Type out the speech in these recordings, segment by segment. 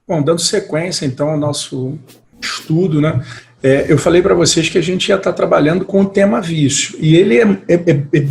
Bom, dando sequência, então, ao nosso estudo, né? Eu falei para vocês que a gente ia estar trabalhando com o tema vício. E ele é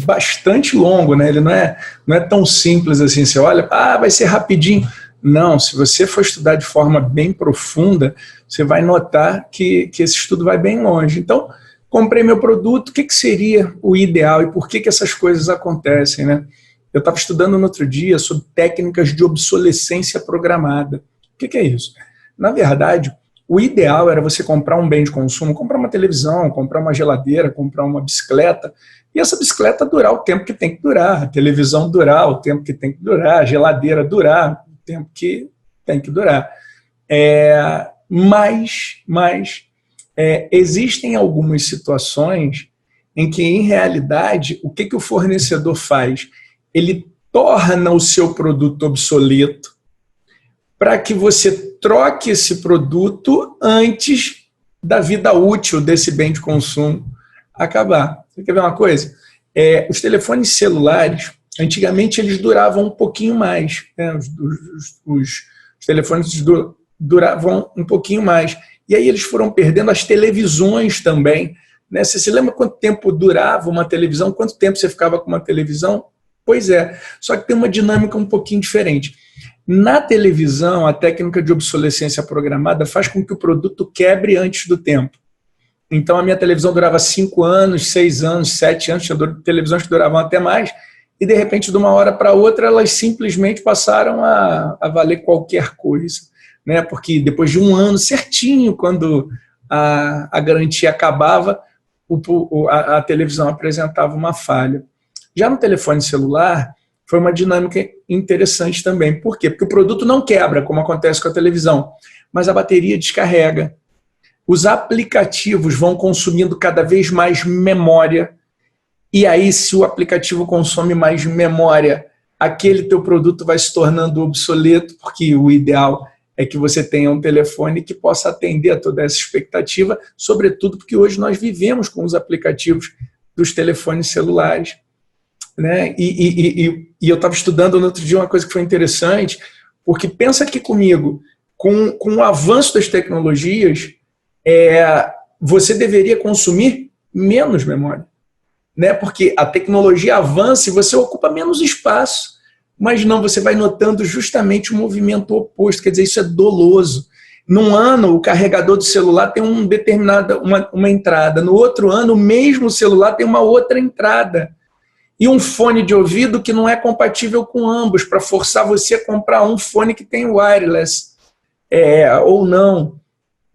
bastante longo, né? Ele não é tão simples assim. Você olha, vai ser rapidinho. Não, se você for estudar de forma bem profunda, você vai notar que esse estudo vai bem longe. Então, comprei meu produto, o que seria o ideal e por que essas coisas acontecem, né? Eu estava estudando no outro dia sobre técnicas de obsolescência programada. O que é isso? Na verdade, o ideal era você comprar um bem de consumo, comprar uma televisão, comprar uma geladeira, comprar uma bicicleta, e essa bicicleta durar o tempo que tem que durar, a televisão durar o tempo que tem que durar, a geladeira durar o tempo que tem que durar. Mas existem algumas situações em que, em realidade, o que o fornecedor faz? Ele torna o seu produto obsoleto para que você troque esse produto antes da vida útil desse bem de consumo acabar. Você quer ver uma coisa? Os telefones celulares, antigamente, eles duravam um pouquinho mais. Né? Os telefones duravam um pouquinho mais. E aí eles foram perdendo as televisões também. Né? Você se lembra quanto tempo durava uma televisão? Quanto tempo você ficava com uma televisão? Pois é, só que tem uma dinâmica um pouquinho diferente. Na televisão, a técnica de obsolescência programada faz com que o produto quebre antes do tempo. Então, a minha televisão durava 5 anos, 6 anos, 7 anos, tinha televisões que duravam até mais, e de repente, de uma hora para outra, elas simplesmente passaram a valer qualquer coisa. Né? Porque depois de um ano certinho, quando a garantia acabava, a televisão apresentava uma falha. Já no telefone celular, foi uma dinâmica interessante também. Por quê? Porque o produto não quebra, como acontece com a televisão, mas a bateria descarrega. Os aplicativos vão consumindo cada vez mais memória, e aí, se o aplicativo consome mais memória, aquele teu produto vai se tornando obsoleto, porque o ideal é que você tenha um telefone que possa atender a toda essa expectativa, sobretudo porque hoje nós vivemos com os aplicativos dos telefones celulares. Né? E eu estava estudando no outro dia uma coisa que foi interessante, porque pensa aqui comigo, com o avanço das tecnologias, você deveria consumir menos memória. Né? Porque a tecnologia avança e você ocupa menos espaço. Mas não, você vai notando justamente o movimento oposto, quer dizer, isso é doloso. Num ano, o carregador do celular tem uma entrada, no outro ano, o mesmo celular tem uma outra entrada. E um fone de ouvido que não é compatível com ambos, para forçar você a comprar um fone que tem wireless, ou não.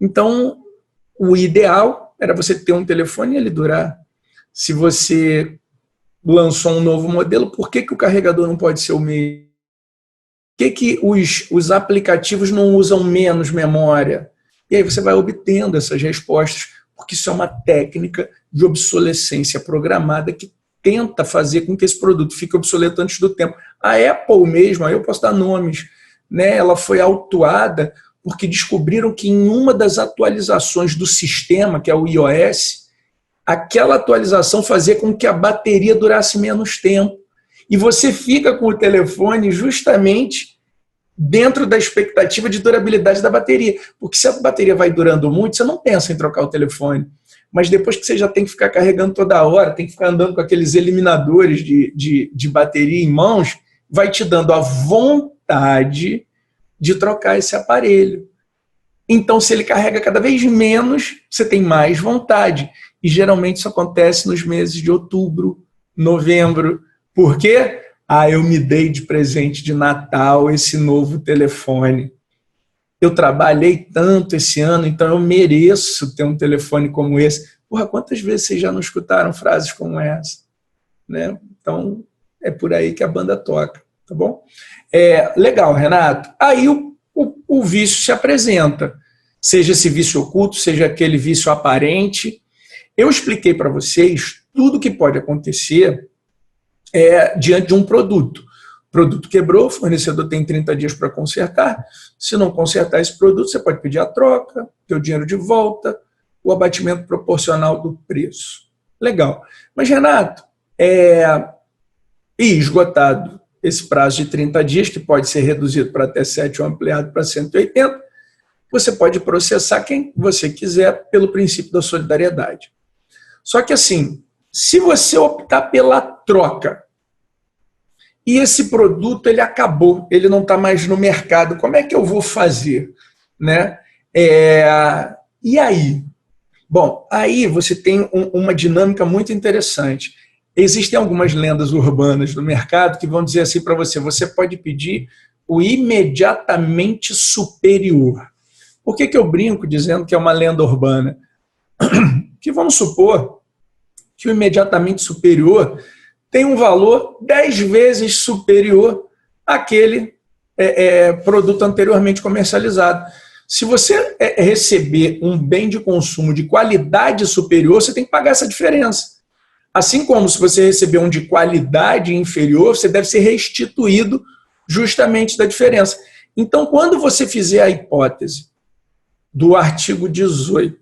Então, o ideal era você ter um telefone e ele durar. Se você lançou um novo modelo, por que o carregador não pode ser o mesmo? Por que os aplicativos não usam menos memória? E aí você vai obtendo essas respostas, porque isso é uma técnica de obsolescência programada que tenta fazer com que esse produto fique obsoleto antes do tempo. A Apple mesmo, aí eu posso dar nomes, né, ela foi autuada porque descobriram que em uma das atualizações do sistema, que é o iOS, aquela atualização fazia com que a bateria durasse menos tempo. E você fica com o telefone justamente dentro da expectativa de durabilidade da bateria. Porque se a bateria vai durando muito, você não pensa em trocar o telefone. Mas depois que você já tem que ficar carregando toda hora, tem que ficar andando com aqueles eliminadores de bateria em mãos, vai te dando a vontade de trocar esse aparelho. Então, se ele carrega cada vez menos, você tem mais vontade. E geralmente isso acontece nos meses de outubro, novembro. Por quê? Eu me dei de presente de Natal esse novo telefone. Eu trabalhei tanto esse ano, então eu mereço ter um telefone como esse. Porra, quantas vezes vocês já não escutaram frases como essa? Né? Então, é por aí que a banda toca, tá bom? Legal, Renato. Aí o vício se apresenta. Seja esse vício oculto, seja aquele vício aparente. Eu expliquei para vocês tudo que pode acontecer diante de um produto. O produto quebrou, o fornecedor tem 30 dias para consertar. Se não consertar esse produto, você pode pedir a troca, ter o dinheiro de volta, o abatimento proporcional do preço. Legal. Mas, Renato, esgotado esse prazo de 30 dias, que pode ser reduzido para até 7 ou ampliado para 180, você pode processar quem você quiser pelo princípio da solidariedade. Só que assim, se você optar pela troca e esse produto ele acabou, ele não está mais no mercado, como é que eu vou fazer? Né? E aí? Bom, aí você tem uma dinâmica muito interessante. Existem algumas lendas urbanas do mercado que vão dizer assim para você, você pode pedir o imediatamente superior. Por que eu brinco dizendo que é uma lenda urbana? Que vamos supor que o imediatamente superior tem um valor 10 vezes superior àquele produto anteriormente comercializado. Se você receber um bem de consumo de qualidade superior, você tem que pagar essa diferença. Assim como se você receber um de qualidade inferior, você deve ser restituído justamente da diferença. Então, quando você fizer a hipótese do artigo 18,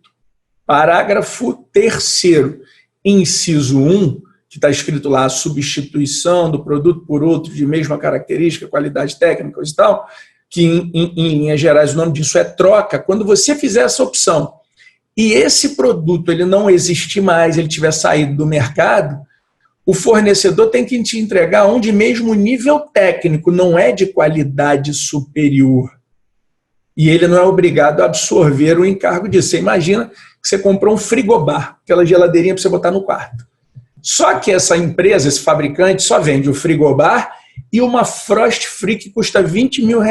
parágrafo 3º, inciso 1, que está escrito lá, a substituição do produto por outro de mesma característica, qualidade técnica e tal, que em linhas gerais o nome disso é troca, quando você fizer essa opção e esse produto ele não existir mais, ele tiver saído do mercado, o fornecedor tem que te entregar um de mesmo nível técnico, não é de qualidade superior. E ele não é obrigado a absorver o encargo disso. Você imagina que você comprou um frigobar, aquela geladeirinha para você botar no quarto. Só que essa empresa, esse fabricante, só vende o frigobar e uma Frost Free que custa R$20 mil.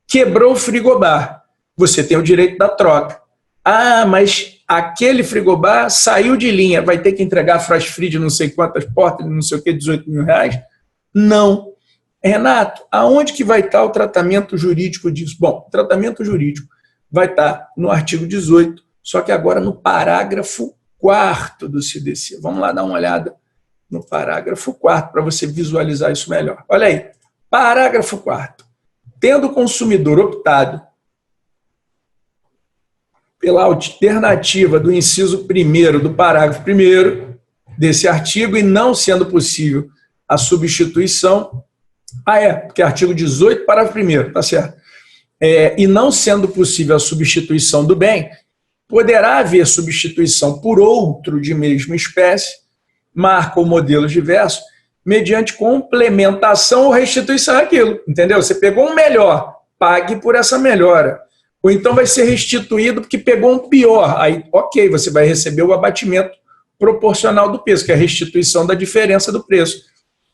Quebrou o frigobar. Você tem o direito da troca. Ah, mas aquele frigobar saiu de linha, vai ter que entregar a Frost Free de não sei quantas portas, não sei o que, R$18 mil? Não. Renato, aonde que vai estar o tratamento jurídico disso? Bom, o tratamento jurídico vai estar no artigo 18, só que agora no parágrafo 4º do CDC. Vamos lá dar uma olhada no parágrafo 4º para você visualizar isso melhor. Olha aí, parágrafo 4º. Tendo o consumidor optado pela alternativa do inciso 1º do parágrafo 1º desse artigo e não sendo possível a substituição, porque é artigo 18, parágrafo 1º, tá certo. E não sendo possível a substituição do bem, poderá haver substituição por outro de mesma espécie, marca ou modelo diverso, mediante complementação ou restituição daquilo, entendeu? Você pegou um melhor, pague por essa melhora. Ou então vai ser restituído porque pegou um pior. Aí, ok, você vai receber o abatimento proporcional do preço, que é a restituição da diferença do preço,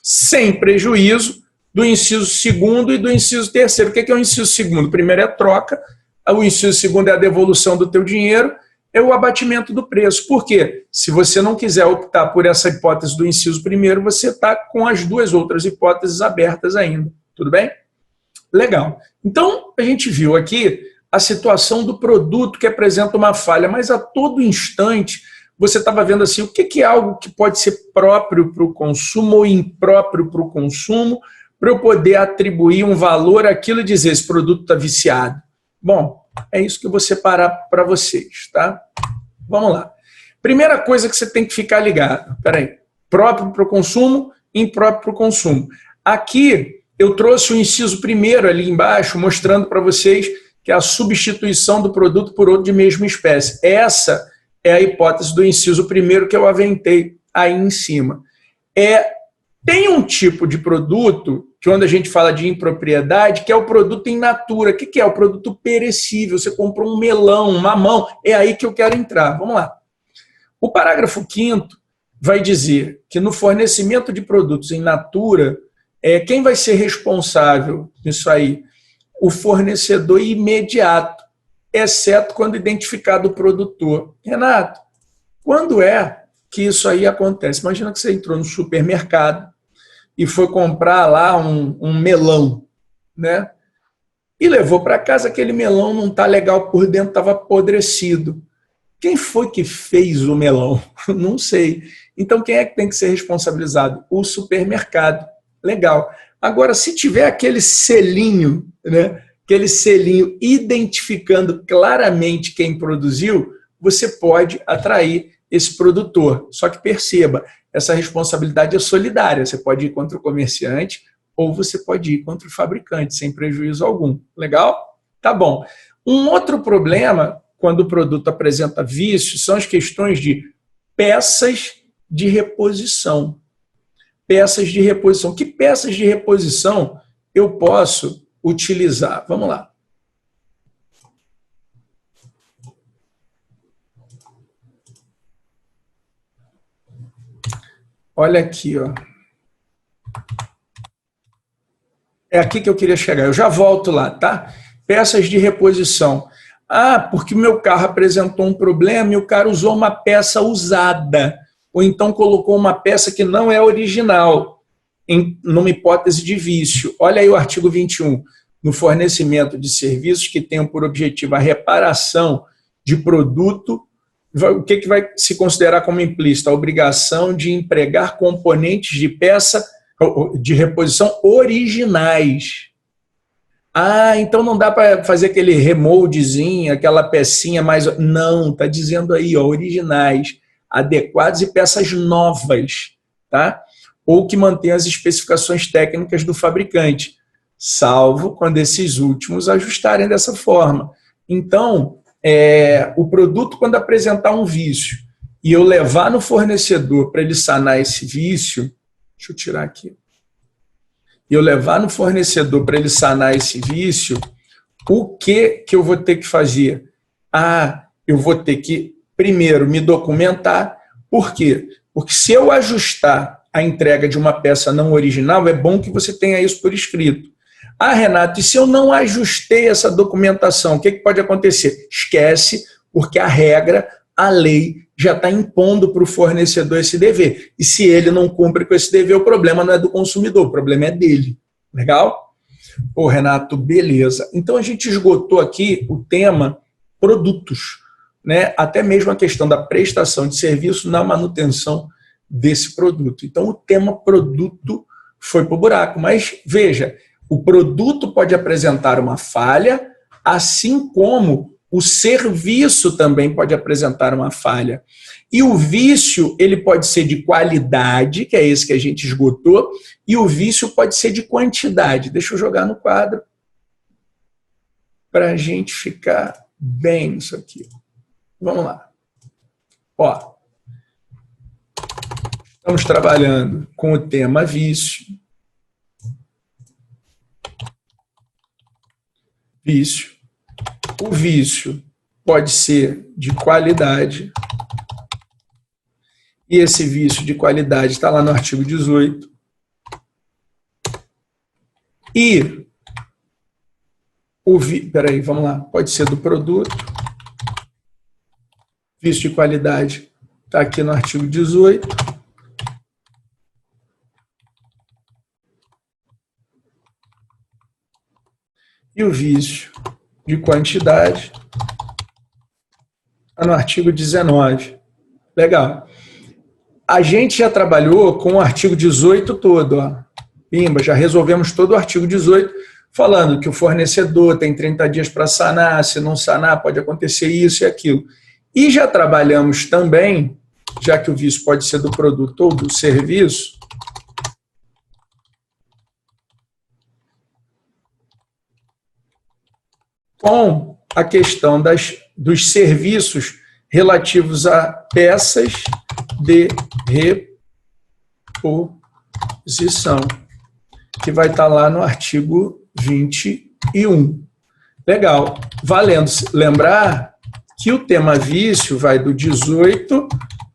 sem prejuízo do inciso 2º e do inciso 3º. O que é o inciso 2º? O primeiro é a troca, o inciso 2º é a devolução do teu dinheiro, é o abatimento do preço. Por quê? Se você não quiser optar por essa hipótese do inciso 1º, você está com as duas outras hipóteses abertas ainda. Tudo bem? Legal. Então, a gente viu aqui a situação do produto que apresenta uma falha, mas a todo instante você estava vendo assim, o que é algo que pode ser próprio para o consumo ou impróprio para o consumo, para eu poder atribuir um valor àquilo e dizer, esse produto está viciado. Bom, é isso que eu vou separar para vocês, tá? Vamos lá. Primeira coisa que você tem que ficar ligado, próprio para o consumo, impróprio para o consumo. Aqui eu trouxe o inciso 1º ali embaixo, mostrando para vocês que é a substituição do produto por outro de mesma espécie. Essa é a hipótese do inciso 1º que eu aventei aí em cima. Tem um tipo de produto, que quando a gente fala de impropriedade, que é o produto in natura. O que é? O produto perecível. Você comprou um melão, um mamão, é aí que eu quero entrar. Vamos lá. O parágrafo 5º vai dizer que no fornecimento de produtos in natura, quem vai ser responsável nisso aí? O fornecedor imediato, exceto quando identificado o produtor. Renato, quando é que isso aí acontece? Imagina que você entrou no supermercado e foi comprar lá um melão, né? E levou para casa, aquele melão não está legal por dentro, estava apodrecido. Quem foi que fez o melão? Não sei. Então, quem é que tem que ser responsabilizado? O supermercado. Legal. Agora, se tiver aquele selinho, né? Aquele selinho identificando claramente quem produziu, você pode atrair esse produtor. Só que perceba, essa responsabilidade é solidária. Você pode ir contra o comerciante ou você pode ir contra o fabricante, sem prejuízo algum. Legal? Tá bom. Um outro problema, quando o produto apresenta vício, são as questões de peças de reposição. Peças de reposição. Que peças de reposição eu posso utilizar? Vamos lá. Olha aqui, ó. É aqui que eu queria chegar. Eu já volto lá, tá? Peças de reposição. Ah, porque o meu carro apresentou um problema e o cara usou uma peça usada. Ou então colocou uma peça que não é original, numa hipótese de vício. Olha aí o artigo 21. No fornecimento de serviços que tenham por objetivo a reparação de produto, o que vai se considerar como implícito? A obrigação de empregar componentes de peça de reposição originais. Ah, então não dá para fazer aquele remoldezinho, aquela pecinha mais... Não, está dizendo aí, ó, originais, adequados e peças novas, tá? Ou que mantenham as especificações técnicas do fabricante, salvo quando esses últimos ajustarem dessa forma. Então, o produto, quando apresentar um vício e eu levar no fornecedor para ele sanar esse vício, deixa eu tirar aqui, e eu levar no fornecedor para ele sanar esse vício, o que eu vou ter que fazer? Ah, eu vou ter que, primeiro, me documentar. Por quê? Porque se eu ajustar a entrega de uma peça não original, é bom que você tenha isso por escrito. Ah, Renato, e se eu não ajustei essa documentação, o que pode acontecer? Esquece, porque a regra, a lei, já está impondo para o fornecedor esse dever. E se ele não cumpre com esse dever, o problema não é do consumidor, o problema é dele. Legal? Ô, Renato, beleza. Então, a gente esgotou aqui o tema produtos, né? Até mesmo a questão da prestação de serviço na manutenção desse produto. Então, o tema produto foi para o buraco. Mas, veja, o produto pode apresentar uma falha, assim como o serviço também pode apresentar uma falha. E o vício, ele pode ser de qualidade, que é esse que a gente esgotou, e o vício pode ser de quantidade. Deixa eu jogar no quadro para a gente ficar bem nisso aqui. Vamos lá. Ó, estamos trabalhando com o tema vício. Vício. O vício pode ser de qualidade, e esse vício de qualidade está lá no artigo 18. E peraí, vamos lá, pode ser do produto. Vício de qualidade está aqui no artigo 18. E o vício de quantidade está no artigo 19. Legal. A gente já trabalhou com o artigo 18 todo. Ó. Pimba, já resolvemos todo o artigo 18, falando que o fornecedor tem 30 dias para sanar, se não sanar pode acontecer isso e aquilo. E já trabalhamos também, já que o vício pode ser do produto ou do serviço, com a questão dos serviços relativos a peças de reposição, que vai estar lá no artigo 21. Legal. Valendo lembrar que o tema vício vai do 18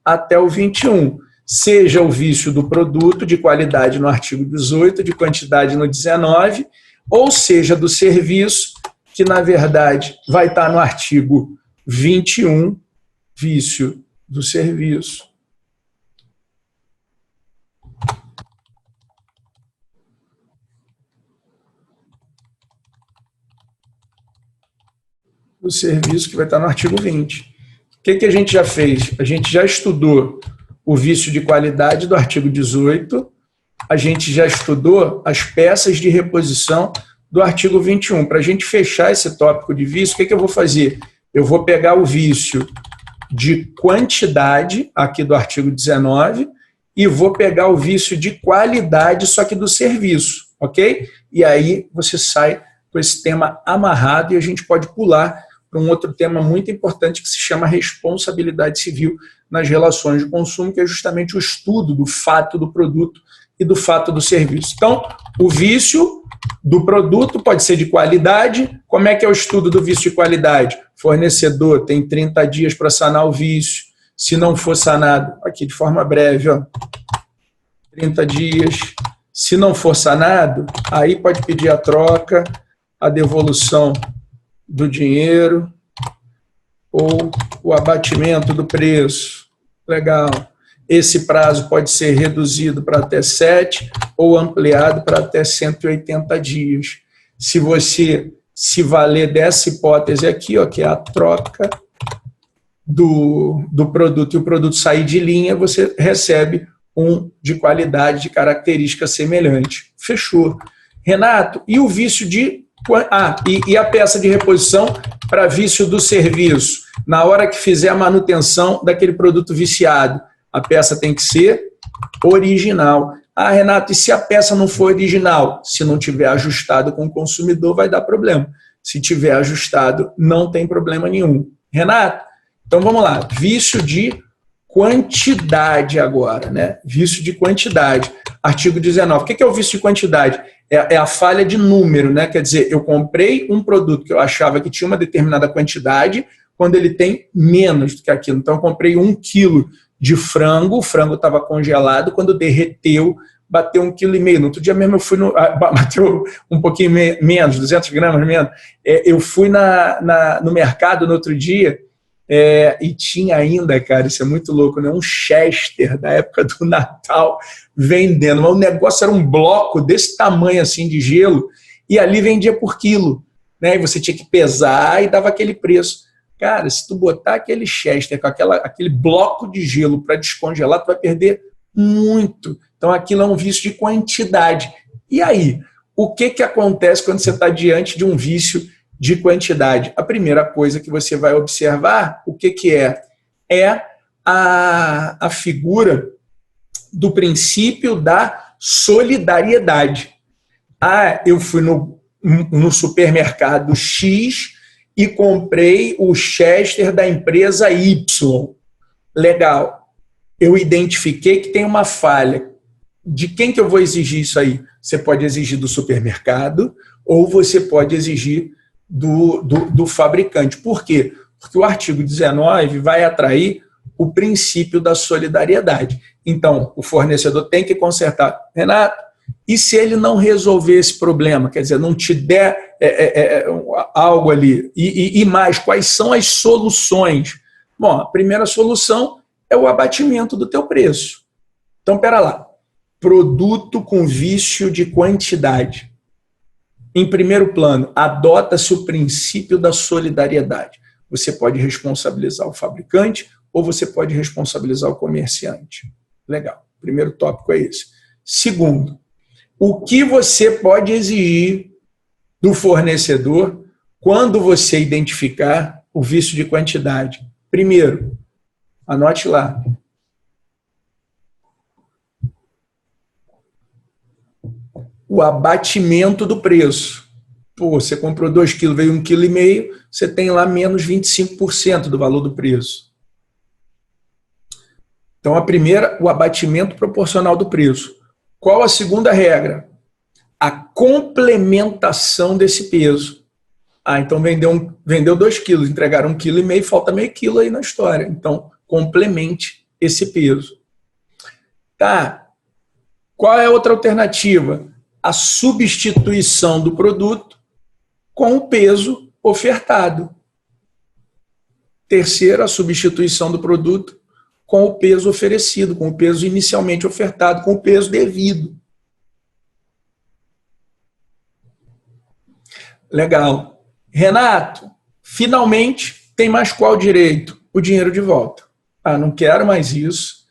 até o 21. Seja o vício do produto de qualidade no artigo 18, de quantidade no 19, ou seja do serviço, que na verdade vai estar no artigo 21, vício do serviço. Do serviço, que vai estar no artigo 20. O que a gente já fez? A gente já estudou o vício de qualidade do artigo 18, a gente já estudou as peças de reposição do artigo 21. Para a gente fechar esse tópico de vício, o que eu vou fazer? Eu vou pegar o vício de quantidade, aqui do artigo 19, e vou pegar o vício de qualidade, só que do serviço, ok? E aí você sai com esse tema amarrado e a gente pode pular para um outro tema muito importante que se chama responsabilidade civil nas relações de consumo, que é justamente o estudo do fato do produto e do fato do serviço. Então, o vício do produto pode ser de qualidade. Como é que é o estudo do vício de qualidade? Fornecedor tem 30 dias para sanar o vício. Se não for sanado, aqui de forma breve, ó, 30 dias. Se não for sanado, aí pode pedir a troca, a devolução do dinheiro ou o abatimento do preço. Legal. Esse prazo pode ser reduzido para até 7 ou ampliado para até 180 dias. Se você se valer dessa hipótese aqui, ó, que é a troca do produto e o produto sair de linha, você recebe um de qualidade, de característica semelhante. Fechou. Renato, e o vício de... e a peça de reposição para vício do serviço? Na hora que fizer a manutenção daquele produto viciado, a peça tem que ser original. Renato, e se a peça não for original? Se não tiver ajustado com o consumidor, vai dar problema. Se tiver ajustado, não tem problema nenhum. Renato, então vamos lá. Vício de quantidade agora, né? Vício de quantidade. Artigo 19. O que é o vício de quantidade? É a falha de número, né? Quer dizer, eu comprei um produto que eu achava que tinha uma determinada quantidade, quando ele tem menos do que aquilo. Então, eu comprei 1 quilo de frango, o frango estava congelado, quando derreteu, bateu 1,5 kg. No outro dia mesmo eu fui bateu um pouquinho menos, 200 gramas menos. Eu fui no mercado no outro dia e tinha ainda, cara, isso é muito louco, né? Um Chester da época do Natal vendendo. Mas o negócio era um bloco desse tamanho assim de gelo e ali vendia por quilo, né? E você tinha que pesar e dava aquele preço. Cara, se tu botar aquele Chester com aquele bloco de gelo para descongelar, tu vai perder muito. Então, aquilo é um vício de quantidade. E aí, o que acontece quando você está diante de um vício de quantidade? A primeira coisa que você vai observar, o que é? É a figura do princípio da solidariedade. Eu fui no supermercado X e comprei o Chester da empresa Y. Legal. Eu identifiquei que tem uma falha. De quem que eu vou exigir isso aí? Você pode exigir do supermercado ou você pode exigir do fabricante. Por quê? Porque o artigo 19 vai atrair o princípio da solidariedade. Então, o fornecedor tem que consertar. Renato, e se ele não resolver esse problema? Quer dizer, não te der algo ali? E mais, quais são as soluções? Bom, a primeira solução é o abatimento do teu preço. Então, espera lá. Produto com vício de quantidade. Em primeiro plano, adota-se o princípio da solidariedade. Você pode responsabilizar o fabricante ou você pode responsabilizar o comerciante. Legal. Primeiro tópico é esse. Segundo, o que você pode exigir do fornecedor quando você identificar o vício de quantidade? Primeiro, anote lá. O abatimento do preço. Pô, você comprou 2 quilos, veio 1,5 kg, você tem lá menos 25% do valor do preço. Então, a primeira, o abatimento proporcional do preço. Qual a segunda regra? A complementação desse peso. Então vendeu 2 quilos, entregaram 1,5 kg, falta meio quilo aí na história. Então, complemente esse peso. Tá. Qual é a outra alternativa? A substituição do produto com o peso ofertado. Terceiro, a substituição do produto com o peso oferecido, com o peso inicialmente ofertado, com o peso devido. Legal. Renato, finalmente tem mais qual direito? O dinheiro de volta. Não quero mais isso.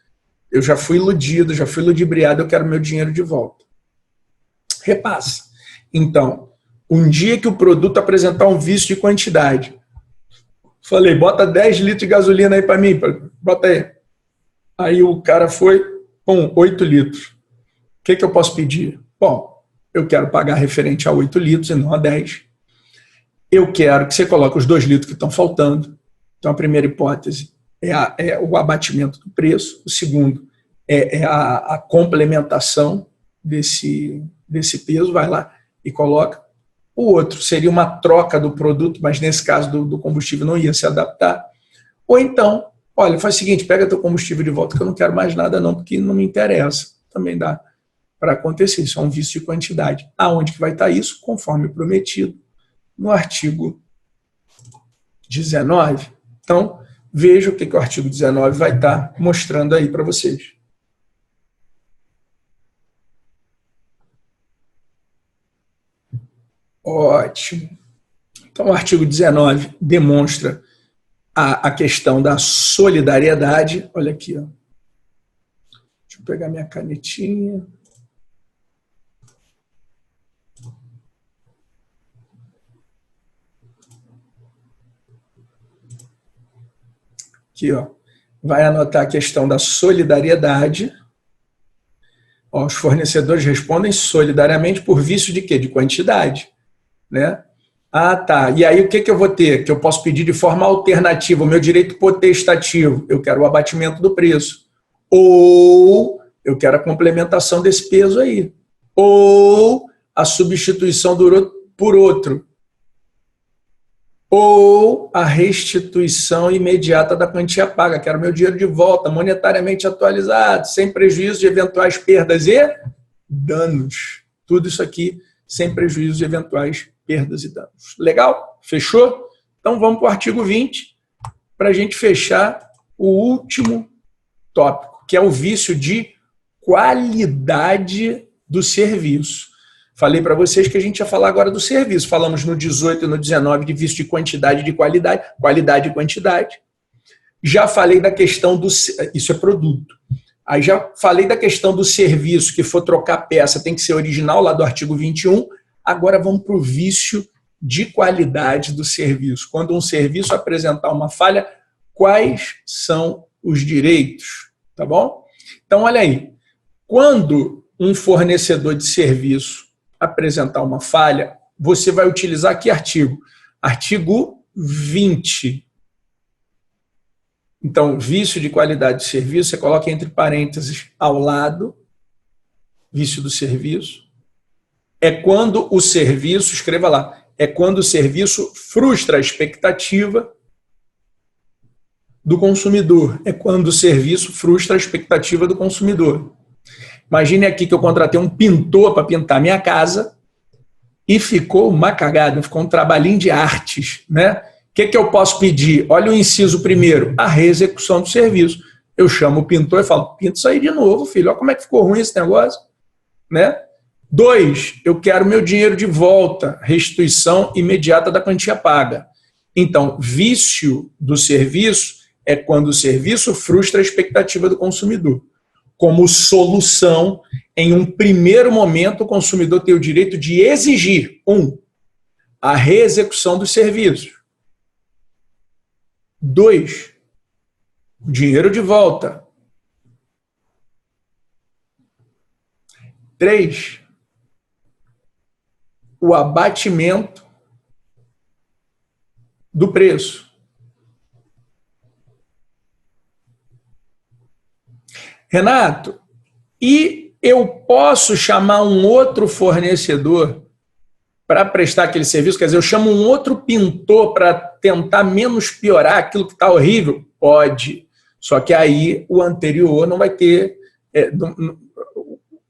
Eu já fui iludido, já fui ludibriado, eu quero meu dinheiro de volta. Repassa. Então, um dia que o produto apresentar um vício de quantidade, falei, bota 10 litros de gasolina aí para mim, bota aí. Aí o cara foi, 8 litros. O que eu posso pedir? Bom, eu quero pagar referente a 8 litros e não a 10. Eu quero que você coloque os 2 litros que estão faltando. Então, a primeira hipótese é o abatimento do preço. O segundo é a complementação desse peso. Vai lá e coloca. O outro seria uma troca do produto, mas nesse caso do combustível não ia se adaptar. Ou então, olha, faz o seguinte, pega teu combustível de volta que eu não quero mais nada não, porque não me interessa. Também dá para acontecer. Isso é um vício de quantidade. Aonde que vai estar isso? Conforme prometido no artigo 19. Então, veja o que o artigo 19 vai estar mostrando aí para vocês. Ótimo. Então, o artigo 19 demonstra a questão da solidariedade. Olha aqui, ó. Deixa eu pegar minha canetinha. Aqui, ó. Vai anotar a questão da solidariedade. Ó, os fornecedores respondem solidariamente por vício de quê? De quantidade, né? Ah, tá. E aí o que eu vou ter? Que eu posso pedir de forma alternativa, o meu direito potestativo. Eu quero o abatimento do preço. Ou eu quero a complementação desse peso aí. Ou a substituição por outro. Ou a restituição imediata da quantia paga. Quero meu dinheiro de volta, monetariamente atualizado, sem prejuízo de eventuais perdas e danos. Tudo isso aqui sem prejuízo de eventuais perdas e danos. Legal? Fechou? Então vamos para o artigo 20 para a gente fechar o último tópico, que é o vício de qualidade do serviço. Falei para vocês que a gente ia falar agora do serviço. Falamos no 18 e no 19 de vício de quantidade e de qualidade, qualidade e quantidade. Já falei da questão do... Isso é produto. Aí já falei da questão do serviço, que for trocar peça, tem que ser original, lá do artigo 21. Agora vamos para o vício de qualidade do serviço. Quando um serviço apresentar uma falha, quais são os direitos? Tá bom? Então, olha aí. Quando um fornecedor de serviço apresentar uma falha, você vai utilizar que artigo? Artigo 20. Então, vício de qualidade de serviço, você coloca entre parênteses ao lado, vício do serviço. É quando o serviço, escreva lá, é quando o serviço frustra a expectativa do consumidor. É quando o serviço frustra a expectativa do consumidor. Imagine aqui que eu contratei um pintor para pintar minha casa e ficou uma cagada, ficou um trabalhinho de artes, né? O que eu posso pedir? Olha o inciso primeiro, a reexecução do serviço. Eu chamo o pintor e falo, pinta isso aí de novo, filho, olha como é que ficou ruim esse negócio, né? 2, eu quero meu dinheiro de volta, restituição imediata da quantia paga. Então, vício do serviço é quando o serviço frustra a expectativa do consumidor. Como solução, em um primeiro momento, o consumidor tem o direito de exigir, 1, a reexecução dos serviços. 2, o dinheiro de volta. 3, o abatimento do preço. Renato, e eu posso chamar um outro fornecedor para prestar aquele serviço? Quer dizer, eu chamo um outro pintor para tentar menos piorar aquilo que está horrível? Pode. Só que aí o anterior não vai ter...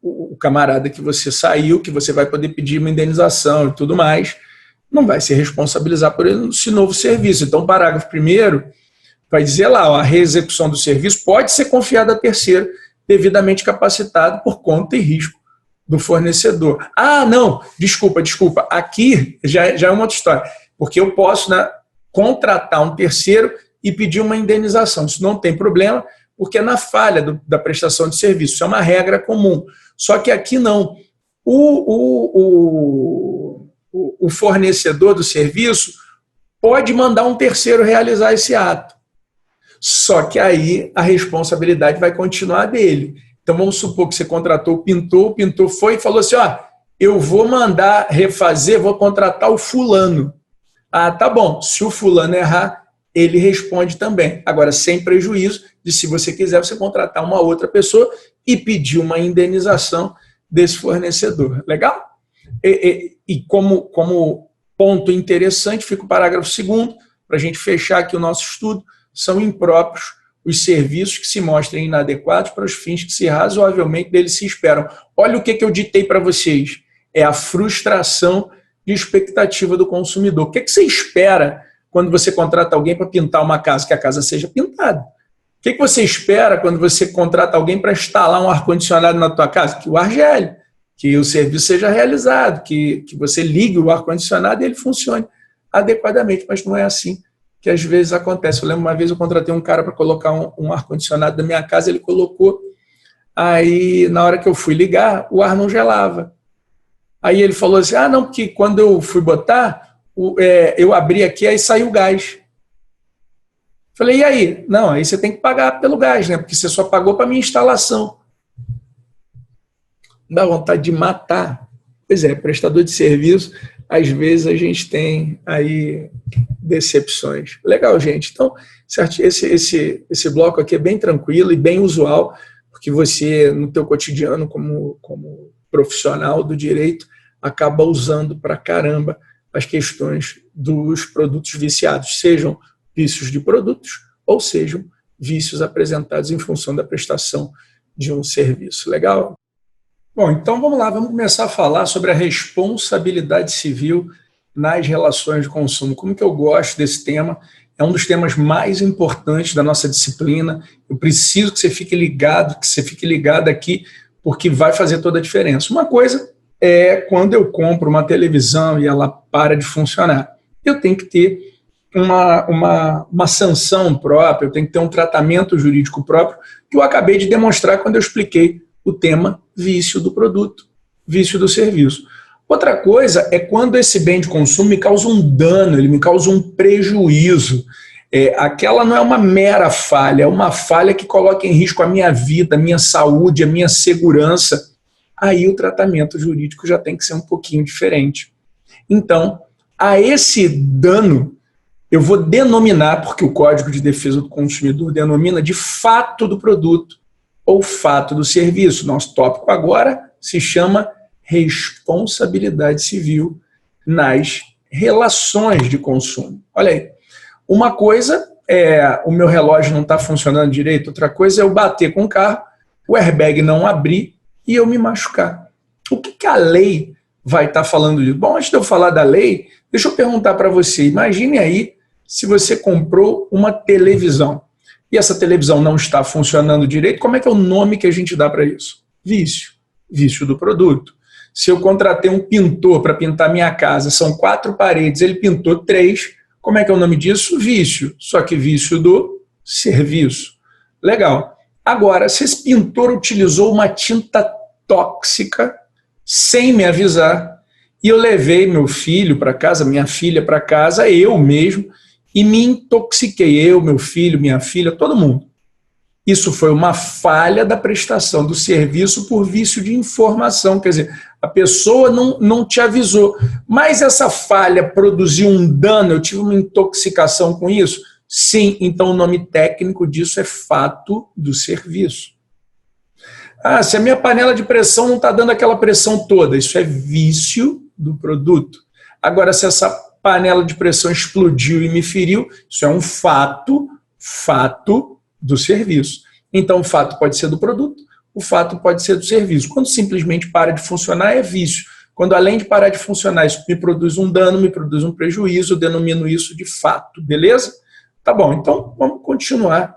o camarada que você saiu, que você vai poder pedir uma indenização e tudo mais, não vai se responsabilizar por esse novo serviço. Então, o parágrafo 1º vai dizer lá, ó, a reexecução do serviço pode ser confiada a terceiro, devidamente capacitado por conta e risco do fornecedor. Ah, não, desculpa. Aqui já é uma outra história, porque eu posso, né, contratar um terceiro e pedir uma indenização. Isso não tem problema, porque é na falha da prestação de serviço. Isso é uma regra comum. Só que aqui não. O fornecedor do serviço pode mandar um terceiro realizar esse ato. Só que aí a responsabilidade vai continuar dele. Então vamos supor que você contratou o pintor foi e falou assim, ó, eu vou mandar refazer, vou contratar o fulano. Ah, tá bom, se o fulano errar, ele responde também. Agora, sem prejuízo de, se você quiser, você contratar uma outra pessoa e pedir uma indenização desse fornecedor. Legal? E como ponto interessante, fica o parágrafo 2º, para a gente fechar aqui o nosso estudo: são impróprios os serviços que se mostrem inadequados para os fins que se razoavelmente deles se esperam. Olha o que eu ditei para vocês. É a frustração de expectativa do consumidor. O que você espera quando você contrata alguém para pintar uma casa? Que a casa seja pintada. O que você espera quando você contrata alguém para instalar um ar-condicionado na tua casa? Que o ar gele, que o serviço seja realizado, que você ligue o ar-condicionado e ele funcione adequadamente. Mas não é assim que às vezes acontece. Eu lembro uma vez eu contratei um cara para colocar um ar-condicionado na minha casa, ele colocou, aí na hora que eu fui ligar, o ar não gelava. Aí ele falou assim, não, porque quando eu fui botar, eu abri aqui, aí saiu o gás. Falei, e aí? Não, aí você tem que pagar pelo gás, né? Porque você só pagou para minha instalação. Dá vontade de matar. Pois é, prestador de serviço, às vezes a gente tem aí decepções. Legal, gente. Então, esse bloco aqui é bem tranquilo e bem usual, porque você, no teu cotidiano, como profissional do direito, acaba usando para caramba as questões dos produtos viciados, sejam vícios de produtos ou sejam vícios apresentados em função da prestação de um serviço. Legal? Bom, então vamos lá, vamos começar a falar sobre a responsabilidade civil nas relações de consumo. Como que eu gosto desse tema? É um dos temas mais importantes da nossa disciplina. Eu preciso que você fique ligado aqui, porque vai fazer toda a diferença. Uma coisa é quando eu compro uma televisão e ela para de funcionar. Eu tenho que ter uma sanção própria, eu tenho que ter um tratamento jurídico próprio, que eu acabei de demonstrar quando eu expliquei o tema vício do produto, vício do serviço. Outra coisa é quando esse bem de consumo me causa um dano, ele me causa um prejuízo. Aquela não é uma mera falha, é uma falha que coloca em risco a minha vida, a minha saúde, a minha segurança. Aí o tratamento jurídico já tem que ser um pouquinho diferente. Então, a esse dano, eu vou denominar, porque o Código de Defesa do Consumidor denomina de fato do produto ou fato do serviço. Nosso tópico agora se chama responsabilidade civil nas relações de consumo. Olha aí, uma coisa é o meu relógio não está funcionando direito, outra coisa é eu bater com o carro, o airbag não abrir e eu me machucar. O que a lei vai estar falando disso? Bom, antes de eu falar da lei, deixa eu perguntar para você, imagine aí se você comprou uma televisão e essa televisão não está funcionando direito, como é que é o nome que a gente dá para isso? Vício. Vício do produto. Se eu contratei um pintor para pintar minha casa, são 4 paredes, ele pintou 3, como é que é o nome disso? Vício. Só que vício do serviço. Legal. Agora, se esse pintor utilizou uma tinta tóxica sem me avisar, e eu levei meu filho para casa, minha filha para casa, eu mesmo, e me intoxiquei, eu, meu filho, minha filha, todo mundo. Isso foi uma falha da prestação do serviço por vício de informação, quer dizer, a pessoa não te avisou, mas essa falha produziu um dano, eu tive uma intoxicação com isso? Sim, então o nome técnico disso é fato do serviço. Se a minha panela de pressão não está dando aquela pressão toda, isso é vício do produto. Agora, se essa panela de pressão explodiu e me feriu, isso é um fato do serviço. Então, o fato pode ser do produto, o fato pode ser do serviço. Quando simplesmente para de funcionar, é vício. Quando, além de parar de funcionar, isso me produz um dano, me produz um prejuízo, eu denomino isso de fato, beleza? Tá bom, então vamos continuar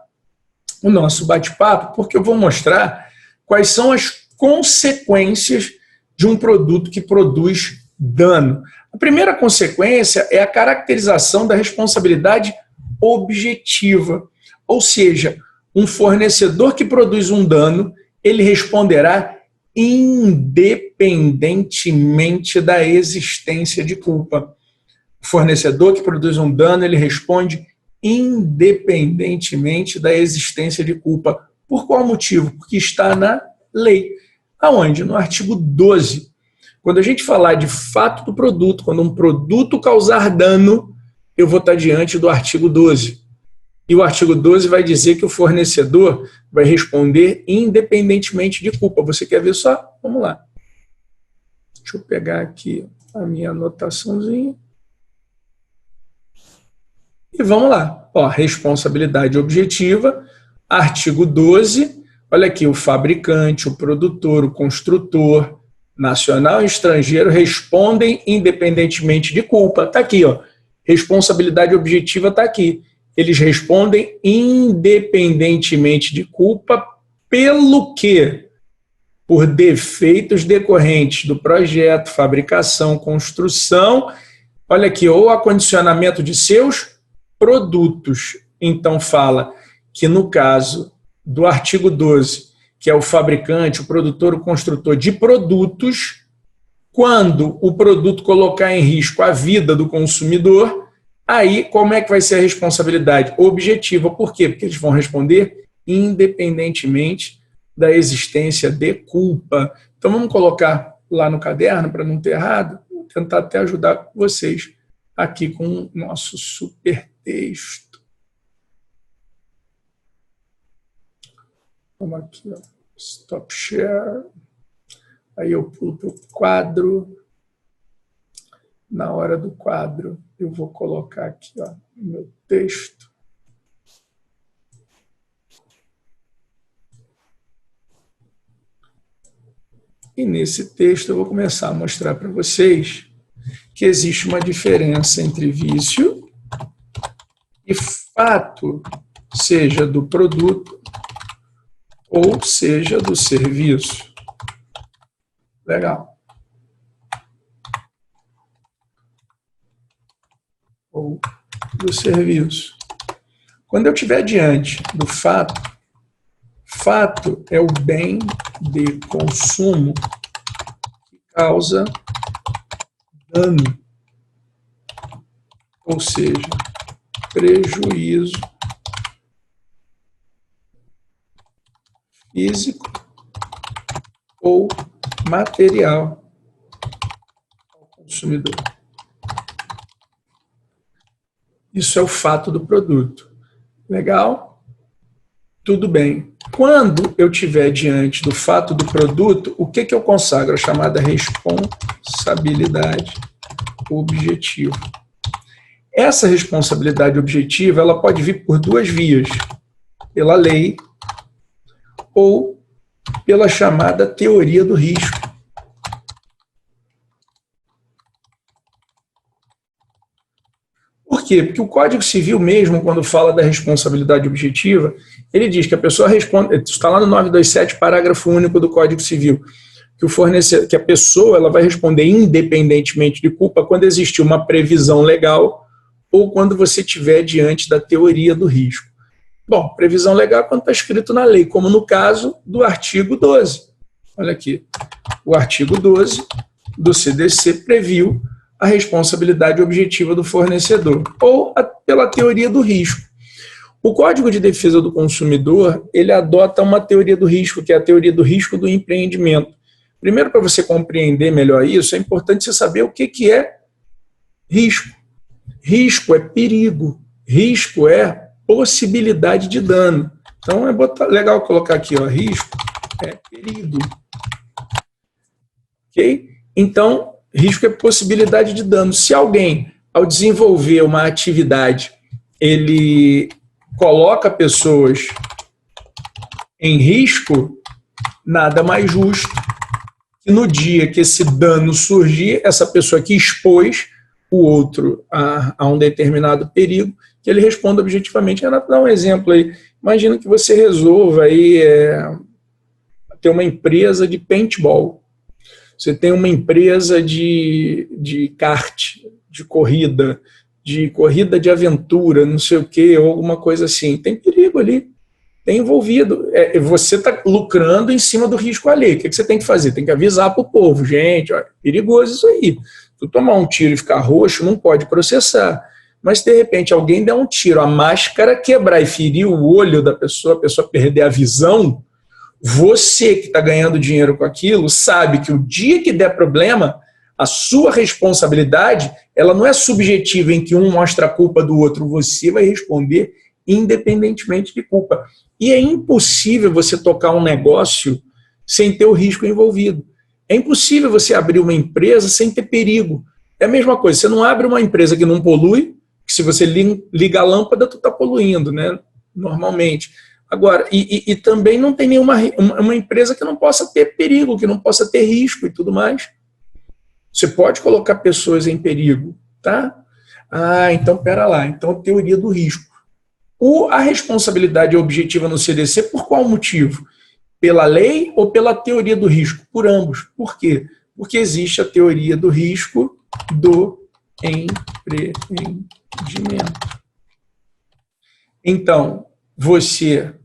o nosso bate-papo, porque eu vou mostrar quais são as consequências de um produto que produz dano. A primeira consequência é a caracterização da responsabilidade objetiva, ou seja, um fornecedor que produz um dano, ele responderá independentemente da existência de culpa. O fornecedor que produz um dano, ele responde independentemente da existência de culpa. Por qual motivo? Porque está na lei. Aonde? No artigo 12. Quando a gente falar de fato do produto, quando um produto causar dano, eu vou estar diante do artigo 12. E o artigo 12 vai dizer que o fornecedor vai responder independentemente de culpa. Você quer ver só? Vamos lá. Deixa eu pegar aqui a minha anotaçãozinha. E vamos lá. Ó, responsabilidade objetiva, artigo 12. Olha aqui, o fabricante, o produtor, o construtor, nacional e estrangeiro, respondem independentemente de culpa. Está aqui, ó. Responsabilidade objetiva está aqui. Eles respondem independentemente de culpa pelo quê? Por defeitos decorrentes do projeto, fabricação, construção, olha aqui, ou acondicionamento de seus produtos. Então fala que no caso do artigo 12, que é o fabricante, o produtor, o construtor de produtos, quando o produto colocar em risco a vida do consumidor, aí, como é que vai ser a responsabilidade objetiva? Por quê? Porque eles vão responder independentemente da existência de culpa. Então, vamos colocar lá no caderno, para não ter errado, vou tentar até ajudar vocês aqui com o nosso super texto. Vamos aqui, ó. Stop share. Aí eu pulo para o quadro. Na hora do quadro, eu vou colocar aqui, ó, o meu texto. E nesse texto eu vou começar a mostrar para vocês que existe uma diferença entre vício e fato, seja do produto ou seja do serviço. Legal. Ou do serviço. Quando eu estiver diante do fato, fato é o bem de consumo que causa dano, ou seja, prejuízo físico ou material ao consumidor. Isso é o fato do produto. Legal? Tudo bem. Quando eu estiver diante do fato do produto, o que eu consagro? A chamada responsabilidade objetiva. Essa responsabilidade objetiva, ela pode vir por duas vias. Pela lei ou pela chamada teoria do risco. Por quê? Porque o Código Civil mesmo, quando fala da responsabilidade objetiva, ele diz que a pessoa responde, está lá no 927, parágrafo único do Código Civil, que a pessoa ela vai responder independentemente de culpa quando existir uma previsão legal ou quando você estiver diante da teoria do risco. Bom, previsão legal é quando está escrito na lei, como no caso do artigo 12. Olha aqui, o artigo 12 do CDC previu a responsabilidade objetiva do fornecedor, ou pela teoria do risco. O Código de Defesa do Consumidor, ele adota uma teoria do risco, que é a teoria do risco do empreendimento. Primeiro, para você compreender melhor isso, é importante você saber o que é risco. Risco é perigo, risco é possibilidade de dano. Então, é legal colocar aqui, ó, risco é perigo. Ok? Então, risco é possibilidade de dano. Se alguém, ao desenvolver uma atividade, ele coloca pessoas em risco, nada mais justo que no dia que esse dano surgir, essa pessoa que expôs o outro a um determinado perigo, que ele responda objetivamente. Renato, dá um exemplo aí. Imagina que você resolva aí, ter uma empresa de paintball. Você tem uma empresa de kart, de corrida de aventura, não sei o quê, ou alguma coisa assim. Tem perigo ali, tem envolvido. Você está lucrando em cima do risco ali. O que você tem que fazer? Tem que avisar para o povo. Gente, ó, perigoso isso aí. Se tomar um tiro e ficar roxo, não pode processar. Mas, de repente, alguém der um tiro, a máscara quebrar e ferir o olho da pessoa, a pessoa perder a visão, você que está ganhando dinheiro com aquilo, sabe que o dia que der problema, A sua responsabilidade, ela não é subjetiva em que um mostra a culpa do outro. Você vai responder independentemente de culpa. E é impossível você tocar um negócio sem ter o risco envolvido. É impossível você abrir uma empresa sem ter perigo. É a mesma coisa, você não abre uma empresa que não polui, que se você liga a lâmpada, tu está poluindo, né? Normalmente. Agora, e também não tem nenhuma uma empresa que não possa ter perigo, que não possa ter risco e tudo mais. Você pode colocar pessoas em perigo, tá? Ah, então pera lá. Então, teoria do risco. A responsabilidade objetiva no CDC, por qual motivo? Pela lei ou pela teoria do risco? Por ambos. Por quê? Porque existe a teoria do risco do empreendimento. Então, você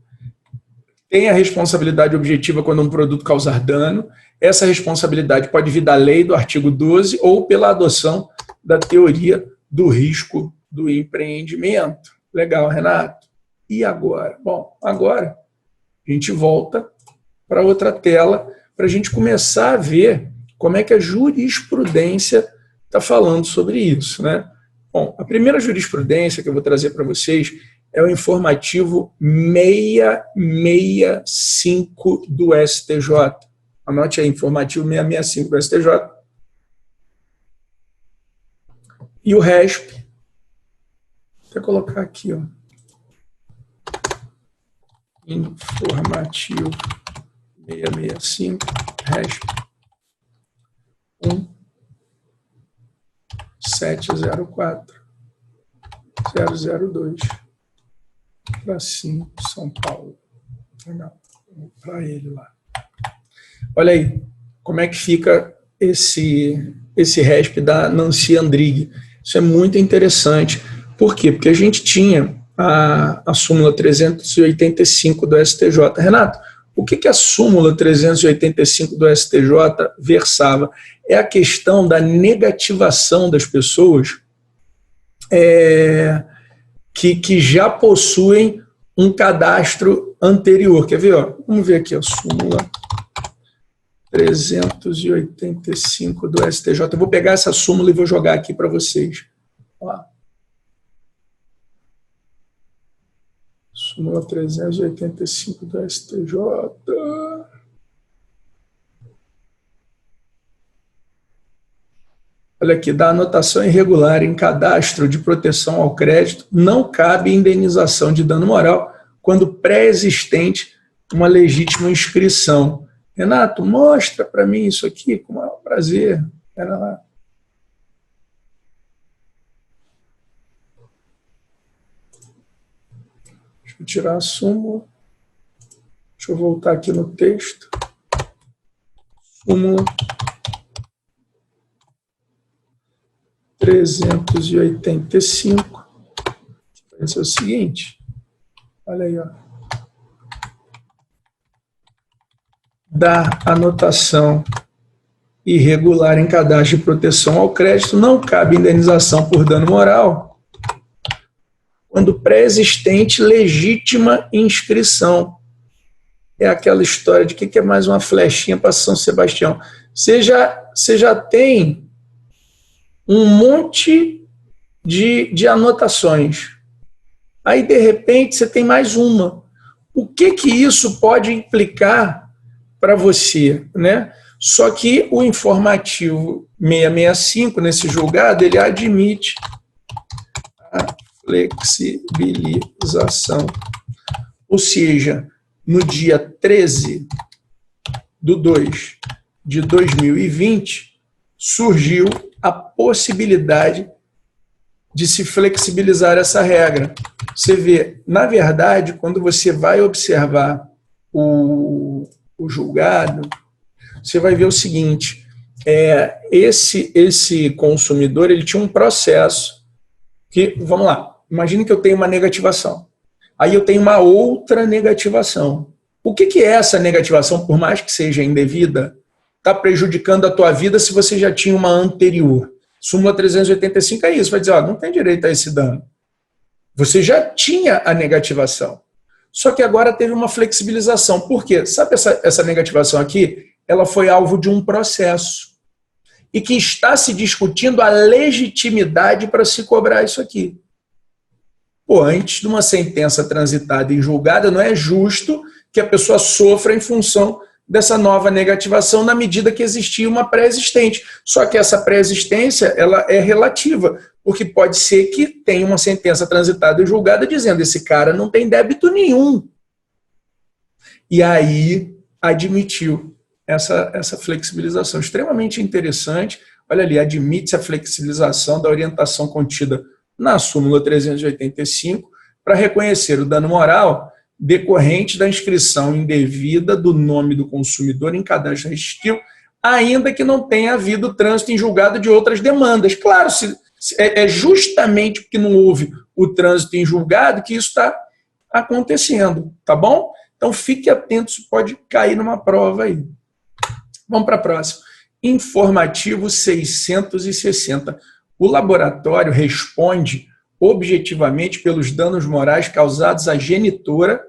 tem a responsabilidade objetiva quando um produto causar dano. Essa responsabilidade pode vir da lei do artigo 12 ou pela adoção da teoria do risco do empreendimento. Legal, Renato. E agora? Bom, agora a gente volta para outra tela para a gente começar a ver como é que a jurisprudência está falando sobre isso, né? Bom, a primeira jurisprudência que eu vou trazer para vocês é o informativo 665 do STJ. Anote aí, informativo 665 do STJ. E o RESP, vou colocar aqui, ó. Informativo 665, RESP 1704-002, para 5, São Paulo. Legal, para ele lá. Olha aí, como é que fica esse RESP da Nancy Andrighi. Isso é muito interessante. Por quê? Porque a gente tinha a súmula 385 do STJ. Renato, o que a súmula 385 do STJ versava? É a questão da negativação das pessoas que já possuem um cadastro anterior. Quer ver? Ó? Vamos ver aqui a súmula 385 do STJ. Eu vou pegar essa súmula e vou jogar aqui para vocês. Ó. Súmula 385 do STJ. Olha aqui, da anotação irregular em cadastro de proteção ao crédito, não cabe indenização de dano moral quando pré-existente uma legítima inscrição. Renato, mostra para mim isso aqui, com o maior prazer. Pera lá. Deixa eu tirar a súmula. Deixa eu voltar aqui no texto. Súmula 385. Esse é o seguinte. Olha aí, ó. Da anotação irregular em cadastro de proteção ao crédito, não cabe indenização por dano moral quando pré-existente legítima inscrição. É aquela história de que é mais uma flechinha para São Sebastião. Você já tem um monte de anotações. Aí, de repente, você tem mais uma. O que isso pode implicar para você, né? Só que o informativo 665, nesse julgado, ele admite a flexibilização. Ou seja, no dia 13/2/2020, surgiu a possibilidade de se flexibilizar essa regra. Você vê, na verdade, quando você vai observar o julgado, você vai ver o seguinte, esse consumidor ele tinha um processo que, vamos lá, imagine que eu tenho uma negativação, aí eu tenho uma outra negativação. O que é essa negativação, por mais que seja indevida, está prejudicando a tua vida se você já tinha uma anterior? Súmula 385 é isso, vai dizer, ó, não tem direito a esse dano. Você já tinha a negativação. Só que agora teve uma flexibilização. Por quê? Sabe essa negativação aqui? Ela foi alvo de um processo. e que está se discutindo a legitimidade para se cobrar isso aqui. Pô, antes de uma sentença transitada em julgada, não é justo que a pessoa sofra em função dessa nova negativação na medida que existia uma pré-existente. Só que essa pré-existência ela é relativa, porque pode ser que tenha uma sentença transitada e julgada dizendo esse cara não tem débito nenhum. E aí admitiu essa flexibilização. Extremamente interessante. Olha ali, admite-se a flexibilização da orientação contida na súmula 385 para reconhecer o dano moral decorrente da inscrição indevida do nome do consumidor em cadastro restritivo, ainda que não tenha havido trânsito em julgado de outras demandas. Claro, é justamente porque não houve o trânsito em julgado que isso está acontecendo, tá bom? Então fique atento, isso pode cair numa prova aí. Vamos para a próxima. Informativo 660. O laboratório responde objetivamente pelos danos morais causados à genitora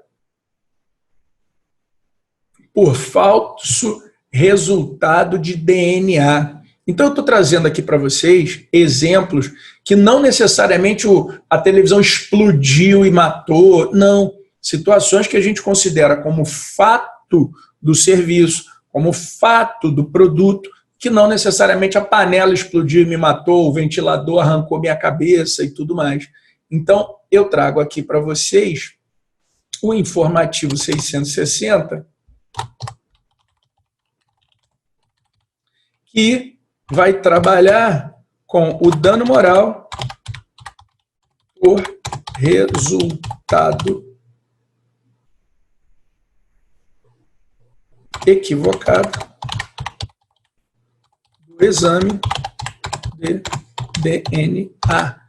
por falso resultado de DNA. Então, eu estou trazendo aqui para vocês exemplos que não necessariamente a televisão explodiu e matou, não. Situações que a gente considera como fato do serviço, como fato do produto, que não necessariamente a panela explodiu e me matou, o ventilador arrancou minha cabeça e tudo mais. Então, eu trago aqui para vocês o informativo 660, que vai trabalhar com o dano moral por resultado equivocado do exame de DNA.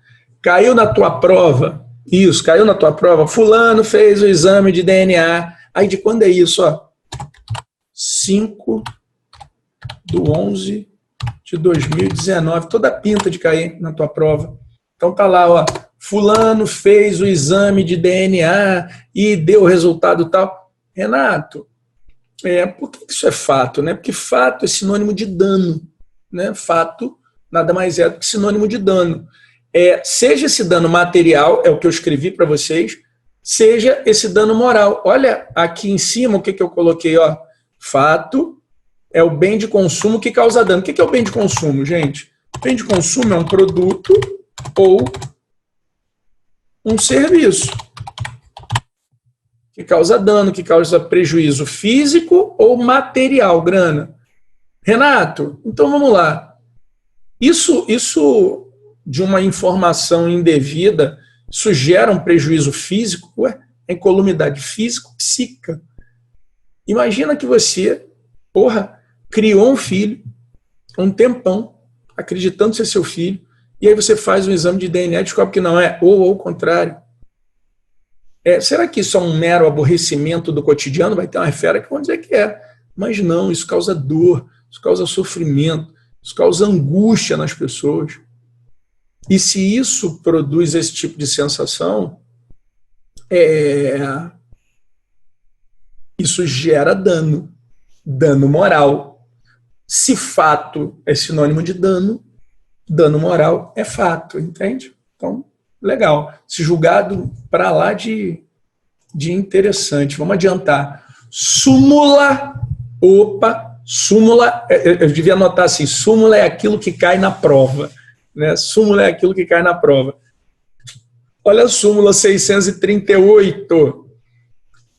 Caiu na tua prova, isso, caiu na tua prova, fulano fez o exame de DNA. Aí de quando é isso? Ó? 5/11/2019, toda pinta de cair na tua prova. Então tá lá, ó, fulano fez o exame de DNA e deu o resultado tal. Renato, por que isso é fato? Né? Porque fato é sinônimo de dano. Né? Fato nada mais é do que sinônimo de dano. Seja esse dano material, é o que eu escrevi para vocês, seja esse dano moral. Olha aqui em cima o que eu coloquei. Ó. Fato é o bem de consumo que causa dano. O que é o bem de consumo, gente? O bem de consumo é um produto ou um serviço que causa dano, que causa prejuízo físico ou material, grana. Renato, então vamos lá. Isso de uma informação indevida, isso gera um prejuízo físico? Ué, é incolumidade físico-psíquica. Imagina que você, criou um filho, um tempão, acreditando ser seu filho, e aí você faz um exame de DNA e descobre que não é, ou ao contrário. Será que isso é um mero aborrecimento do cotidiano? Vai ter uma fera que vão dizer que é. Mas não, isso causa dor, isso causa sofrimento, isso causa angústia nas pessoas. E se isso produz esse tipo de sensação, isso gera dano moral. Se fato é sinônimo de dano moral é fato, entende? Então, legal. Esse julgado para lá de interessante. Vamos adiantar. Súmula, súmula, eu devia anotar assim, súmula é aquilo que cai na prova. Né? Súmula é aquilo que cai na prova. Olha a súmula 638.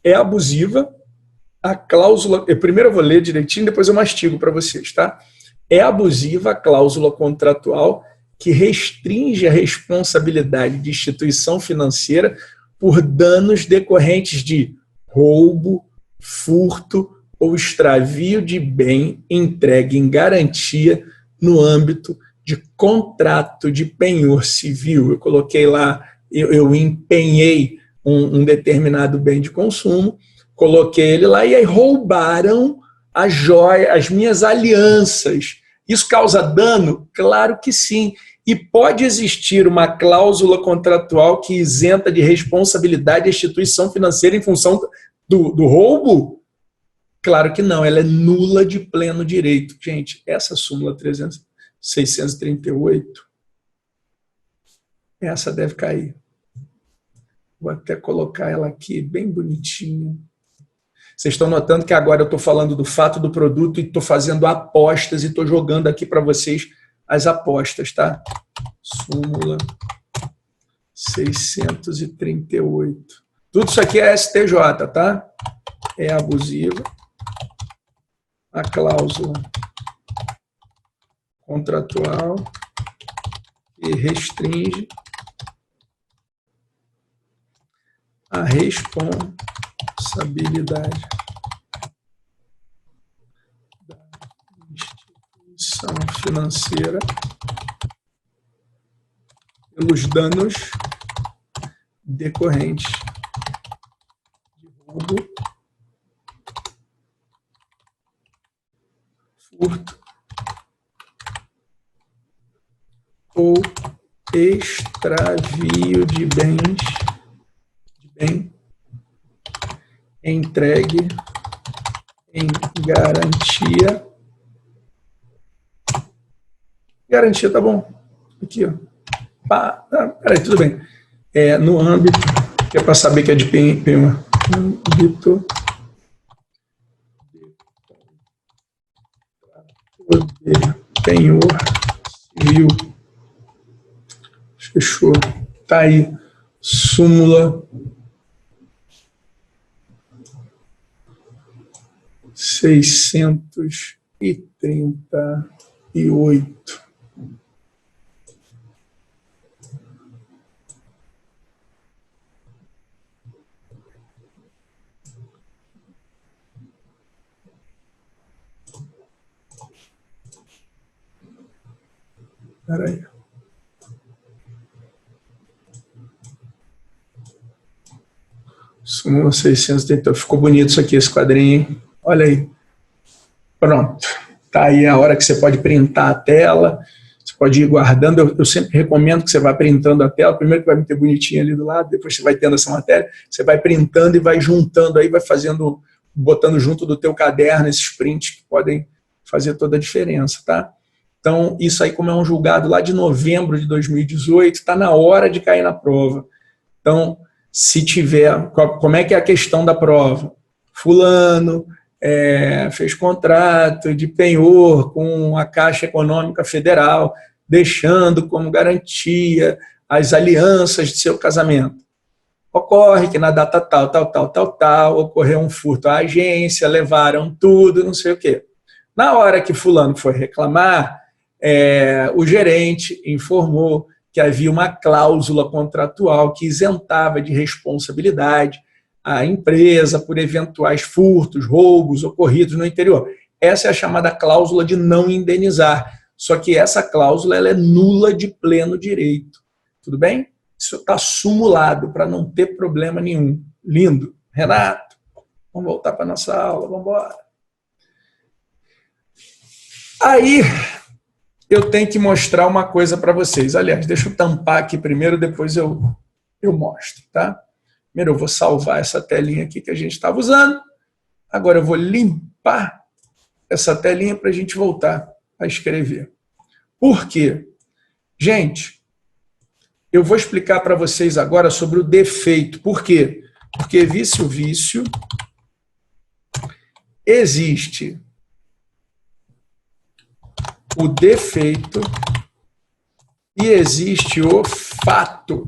É abusiva a cláusula... Primeiro eu vou ler direitinho, depois eu mastigo para vocês, tá? É abusiva a cláusula contratual que restringe a responsabilidade de instituição financeira por danos decorrentes de roubo, furto ou extravio de bem entregue em garantia no âmbito de contrato de penhor civil. Eu coloquei lá, eu empenhei um determinado bem de consumo, coloquei ele lá e aí roubaram a joia, as minhas alianças. Isso causa dano? Claro que sim. E pode existir uma cláusula contratual que isenta de responsabilidade a instituição financeira em função do roubo? Claro que não, ela é nula de pleno direito. Gente, essa súmula 638. Essa deve cair. Vou até colocar ela aqui bem bonitinha. Vocês estão notando que agora eu estou falando do fato do produto e estou fazendo apostas e estou jogando aqui para vocês as apostas, tá? Súmula 638. Tudo isso aqui é STJ, tá? É abusiva. A cláusula contratual e restringe a responsabilidade da instituição financeira pelos danos decorrentes de roubo, furto ou extravio de bem entregue em garantia. Garantia, tá bom. Aqui, ó. Peraí, tudo bem. No âmbito, que é para saber que é de âmbito de penhor civil. Fechou. Tá aí. Súmula 638. Espera aí. Súmula 638. Ficou bonito isso aqui, esse quadrinho, hein? Olha aí. Pronto. Tá aí a hora que você pode printar a tela. Você pode ir guardando. Eu sempre recomendo que você vá printando a tela. Primeiro que vai meter bonitinho ali do lado, depois você vai tendo essa matéria. Você vai printando e vai juntando aí, vai fazendo, botando junto do teu caderno esses prints que podem fazer toda a diferença, tá? Então, isso aí, como é um julgado lá de novembro de 2018, está na hora de cair na prova. Então, se tiver, como é que é a questão da prova? Fulano fez contrato de penhor com a Caixa Econômica Federal, deixando como garantia as alianças de seu casamento. Ocorre que na data tal, ocorreu um furto à agência, levaram tudo, não sei o quê. Na hora que fulano foi reclamar, o gerente informou que havia uma cláusula contratual que isentava de responsabilidade a empresa por eventuais furtos, roubos ocorridos no interior. Essa é a chamada cláusula de não indenizar. Só que essa cláusula ela é nula de pleno direito. Tudo bem? Isso está sumulado para não ter problema nenhum. Lindo. Renato, vamos voltar para a nossa aula, vamos embora. Aí, eu tenho que mostrar uma coisa para vocês. Aliás, deixa eu tampar aqui primeiro, depois eu mostro, tá? Primeiro eu vou salvar essa telinha aqui que a gente estava usando. Agora eu vou limpar essa telinha para a gente voltar a escrever. Por quê? Gente, eu vou explicar para vocês agora sobre o defeito. Por quê? Porque vício existe o defeito e existe o fato.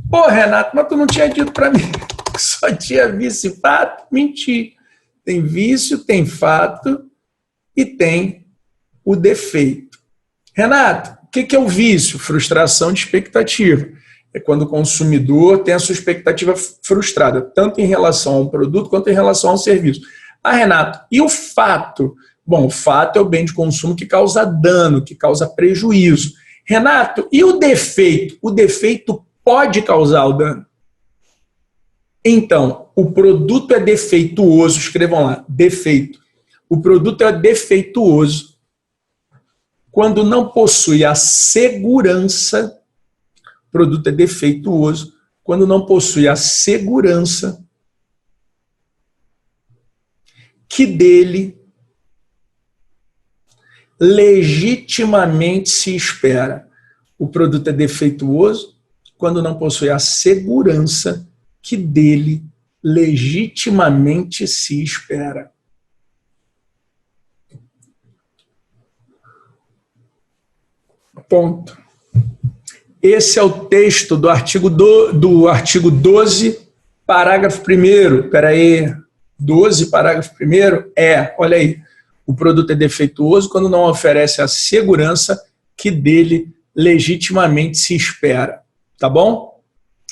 Pô, Renato, mas tu não tinha dito para mim que só tinha vício e fato? Menti. Tem vício, tem fato e tem o defeito. Renato, o que é o vício? Frustração de expectativa. É quando o consumidor tem a sua expectativa frustrada, tanto em relação a um produto quanto em relação a um serviço. Ah, Renato, e o fato? Bom, o fato é o bem de consumo que causa dano, que causa prejuízo. Renato, e o defeito? O defeito pode causar o dano. Então, o produto é defeituoso, escrevam lá, defeito. O produto é defeituoso quando não possui a segurança, o produto é defeituoso quando não possui a segurança que dele legitimamente se espera. O produto é defeituoso quando não possui a segurança que dele legitimamente se espera. Ponto. Esse é o texto do artigo 12, parágrafo 1º. Espera aí. 12, parágrafo 1º olha aí, o produto é defeituoso quando não oferece a segurança que dele legitimamente se espera. Tá bom?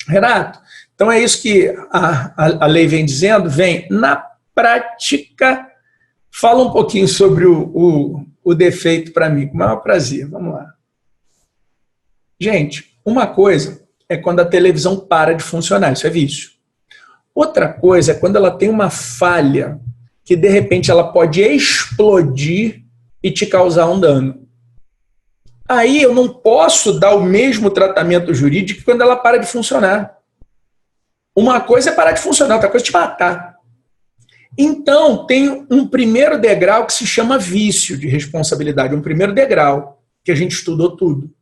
Renato, então é isso que a lei vem dizendo, na prática, fala um pouquinho sobre o defeito para mim, com o maior prazer, vamos lá. Gente, uma coisa é quando a televisão para de funcionar, isso é vício. Outra coisa é quando ela tem uma falha que, de repente, ela pode explodir e te causar um dano. Aí eu não posso dar o mesmo tratamento jurídico quando ela para de funcionar. Uma coisa é parar de funcionar, outra coisa é te matar. Então, tem um primeiro degrau que se chama vício de responsabilidade, um primeiro degrau, que a gente estudou tudo.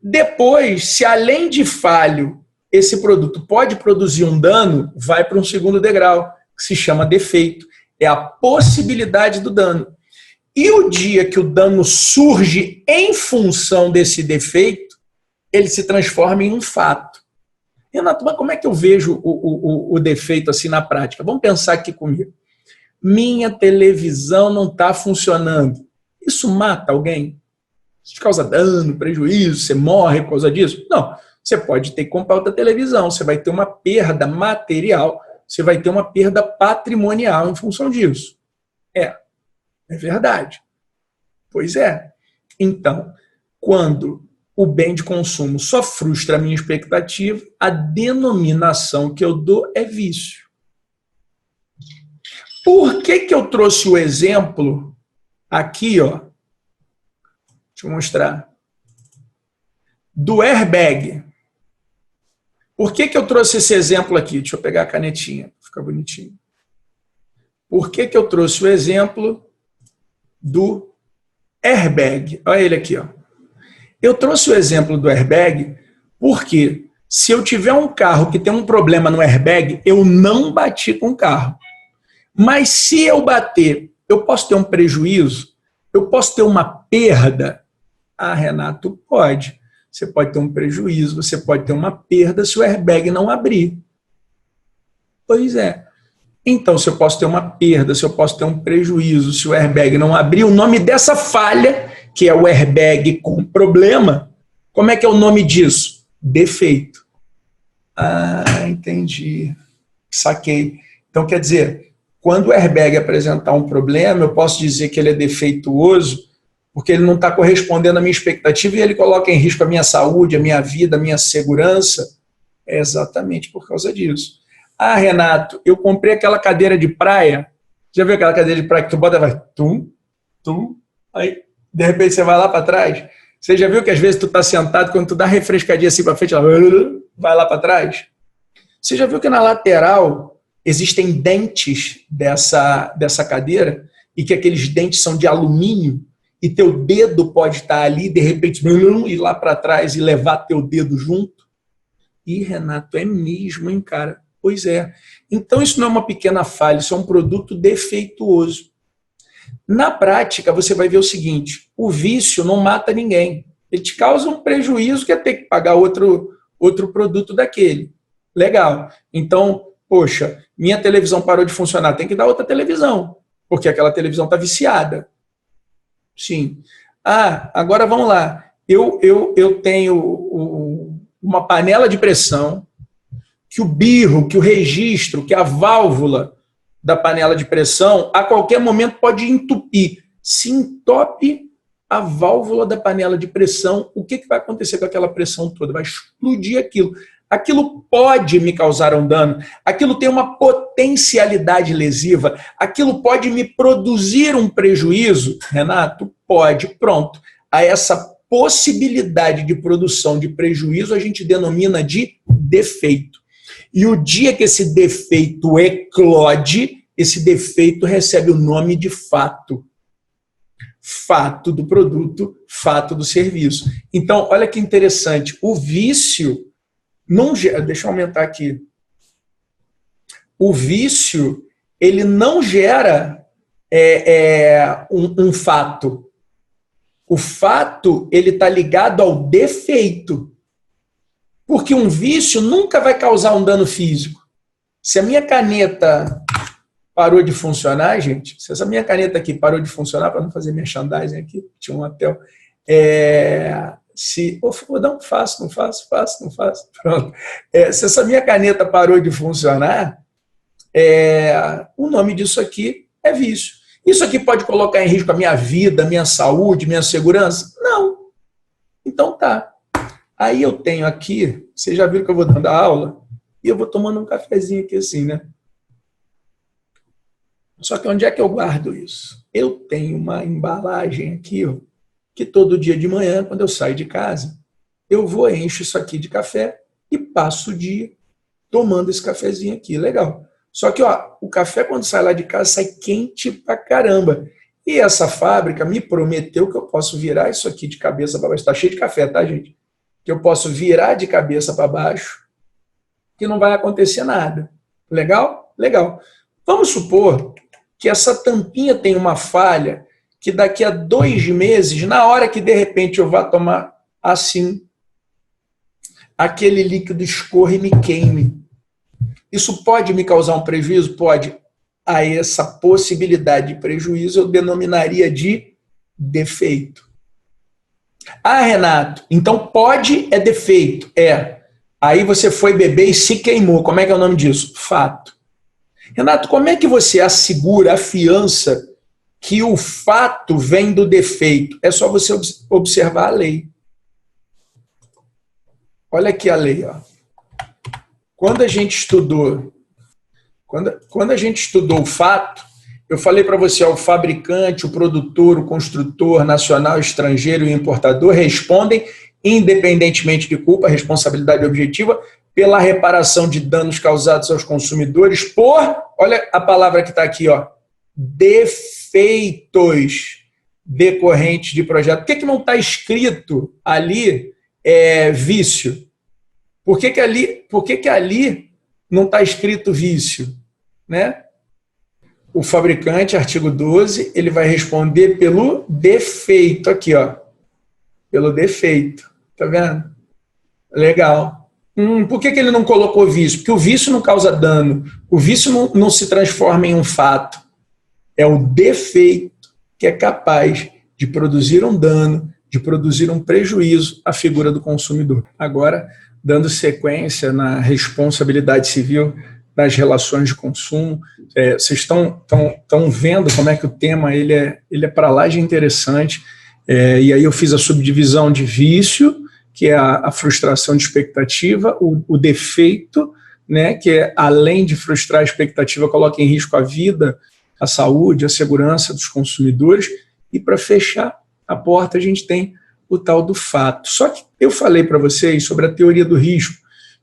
Depois, se além de falho, esse produto pode produzir um dano, vai para um segundo degrau, que se chama defeito. É a possibilidade do dano. E o dia que o dano surge em função desse defeito, ele se transforma em um fato. Renato, mas como é que eu vejo o defeito assim na prática? Vamos pensar aqui comigo. Minha televisão não está funcionando. Isso mata alguém? Isso causa dano, prejuízo, você morre por causa disso? Não. Você pode ter que comprar outra televisão, você vai ter uma perda material, você vai ter uma perda patrimonial em função disso. É verdade. Pois é. Então, quando o bem de consumo só frustra a minha expectativa, a denominação que eu dou é vício. Por que eu trouxe o exemplo aqui, ó? Deixa eu mostrar. Do airbag. Por que eu trouxe esse exemplo aqui? Deixa eu pegar a canetinha, fica bonitinho. Por que eu trouxe o exemplo do airbag? Olha ele aqui, ó. Eu trouxe o exemplo do airbag porque se eu tiver um carro que tem um problema no airbag, eu não bati com o carro. Mas se eu bater, eu posso ter um prejuízo? Eu posso ter uma perda? Ah, Renato, pode. Você pode ter um prejuízo, você pode ter uma perda se o airbag não abrir. Pois é. Então, se eu posso ter uma perda, se eu posso ter um prejuízo, se o airbag não abrir, o nome dessa falha, que é o airbag com problema, como é que é o nome disso? Defeito. Ah, entendi. Saquei. Então, quer dizer, quando o airbag apresentar um problema, eu posso dizer que ele é defeituoso, porque ele não está correspondendo à minha expectativa e ele coloca em risco a minha saúde, a minha vida, a minha segurança. É exatamente por causa disso. Ah, Renato, eu comprei aquela cadeira de praia. Já viu aquela cadeira de praia que tu bota e vai tum, tum, aí de repente você vai lá para trás? Você já viu que às vezes tu está sentado, quando tu dá refrescadinha assim para frente, ela vai lá para trás? Você já viu que na lateral existem dentes dessa cadeira e que aqueles dentes são de alumínio? E teu dedo pode estar ali, de repente, ir lá para trás e levar teu dedo junto? Ih, Renato, é mesmo, hein, cara? Pois é. Então, isso não é uma pequena falha, isso é um produto defeituoso. Na prática, você vai ver o seguinte, o vício não mata ninguém. Ele te causa um prejuízo que é ter que pagar outro produto daquele. Legal. Então, poxa, minha televisão parou de funcionar, tem que dar outra televisão, porque aquela televisão está viciada. Sim. Ah, agora vamos lá. Eu tenho uma panela de pressão que o birro, que o registro, que a válvula da panela de pressão, a qualquer momento pode entupir. Se entope a válvula da panela de pressão, o que vai acontecer com aquela pressão toda? Vai explodir aquilo. Aquilo pode me causar um dano, aquilo tem uma potencialidade lesiva, aquilo pode me produzir um prejuízo? Renato, pode. Pronto. A essa possibilidade de produção de prejuízo a gente denomina de defeito. E o dia que esse defeito eclode, esse defeito recebe o nome de fato. fato do produto, fato do serviço. Então, olha que interessante, o vício não gera, deixa eu aumentar aqui, o vício, ele não gera um fato. O fato, ele está ligado ao defeito. Porque um vício nunca vai causar um dano físico. Se a minha caneta parou de funcionar, gente, se essa minha caneta aqui parou de funcionar, para não fazer merchandising aqui, tinha um hotel, não faço, pronto. Se essa minha caneta parou de funcionar, o nome disso aqui é vício. Isso aqui pode colocar em risco a minha vida, a minha saúde, minha segurança? Não. Então tá. Aí eu tenho aqui, vocês já viram que eu vou dando a aula, e eu vou tomando um cafezinho aqui assim, né? Só que onde é que eu guardo isso? Eu tenho uma embalagem aqui, ó, que todo dia de manhã, quando eu saio de casa, eu vou, encho isso aqui de café e passo o dia tomando esse cafezinho aqui. Legal. Só que ó, o café, quando sai lá de casa, sai quente pra caramba. E essa fábrica me prometeu que eu posso virar isso aqui de cabeça para baixo. Está cheio de café, tá, gente? Que eu posso virar de cabeça para baixo, que não vai acontecer nada. Legal? Legal. Vamos supor que essa tampinha tem uma falha, que daqui a 2 meses, na hora que de repente eu vá tomar assim, aquele líquido escorra e me queime. Isso pode me causar um prejuízo? Pode. A essa possibilidade de prejuízo eu denominaria de defeito. Ah, Renato, então pode é defeito. Aí você foi beber e se queimou. Como é que é o nome disso? Fato. Renato, como é que você assegura, afiança que o fato vem do defeito? É só você observar a lei. Olha aqui a lei, ó. Quando a gente estudou o fato, eu falei para você, ó, o fabricante, o produtor, o construtor, nacional, estrangeiro e importador respondem, independentemente de culpa, responsabilidade objetiva, pela reparação de danos causados aos consumidores por, olha a palavra que está aqui, ó, defeitos decorrentes de projeto. Por que não está escrito ali vício? Por que ali não está escrito vício? Né? O fabricante, artigo 12, ele vai responder pelo defeito. Aqui, ó. Pelo defeito. Tá vendo? Legal. Por que ele não colocou vício? Porque o vício não causa dano. O vício não se transforma em um fato. É o defeito que é capaz de produzir um dano, de produzir um prejuízo à figura do consumidor. Agora, dando sequência na responsabilidade civil das relações de consumo, vocês estão vendo como é que o tema ele é para lá de interessante, e aí eu fiz a subdivisão de vício, que é a frustração de expectativa, o defeito, né, que é, além de frustrar a expectativa, coloca em risco a vida, a saúde, a segurança dos consumidores, e para fechar a porta a gente tem o tal do fato. Só que eu falei para vocês sobre a teoria do risco.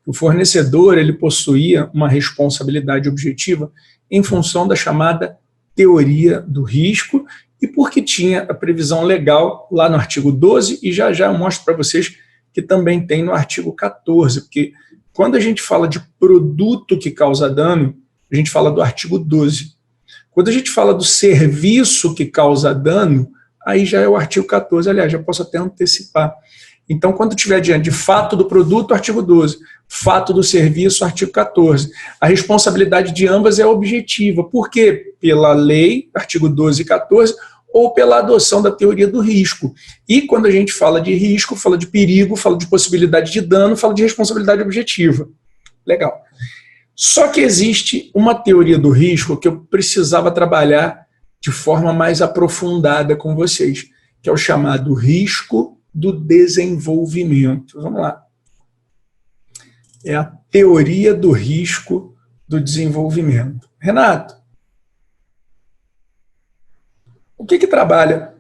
O fornecedor ele possuía uma responsabilidade objetiva em função da chamada teoria do risco e porque tinha a previsão legal lá no artigo 12 e já eu mostro para vocês que também tem no artigo 14, porque quando a gente fala de produto que causa dano, a gente fala do artigo 12. Quando a gente fala do serviço que causa dano, aí já é o artigo 14, aliás, já posso até antecipar. Então, quando tiver diante de fato do produto, artigo 12, fato do serviço, artigo 14. A responsabilidade de ambas é objetiva. Por quê? Pela lei, artigo 12 e 14, ou pela adoção da teoria do risco. E quando a gente fala de risco, fala de perigo, fala de possibilidade de dano, fala de responsabilidade objetiva. Legal. Só que existe uma teoria do risco que eu precisava trabalhar de forma mais aprofundada com vocês, que é o chamado risco do desenvolvimento. Vamos lá. É a teoria do risco do desenvolvimento. Renato, o que trabalha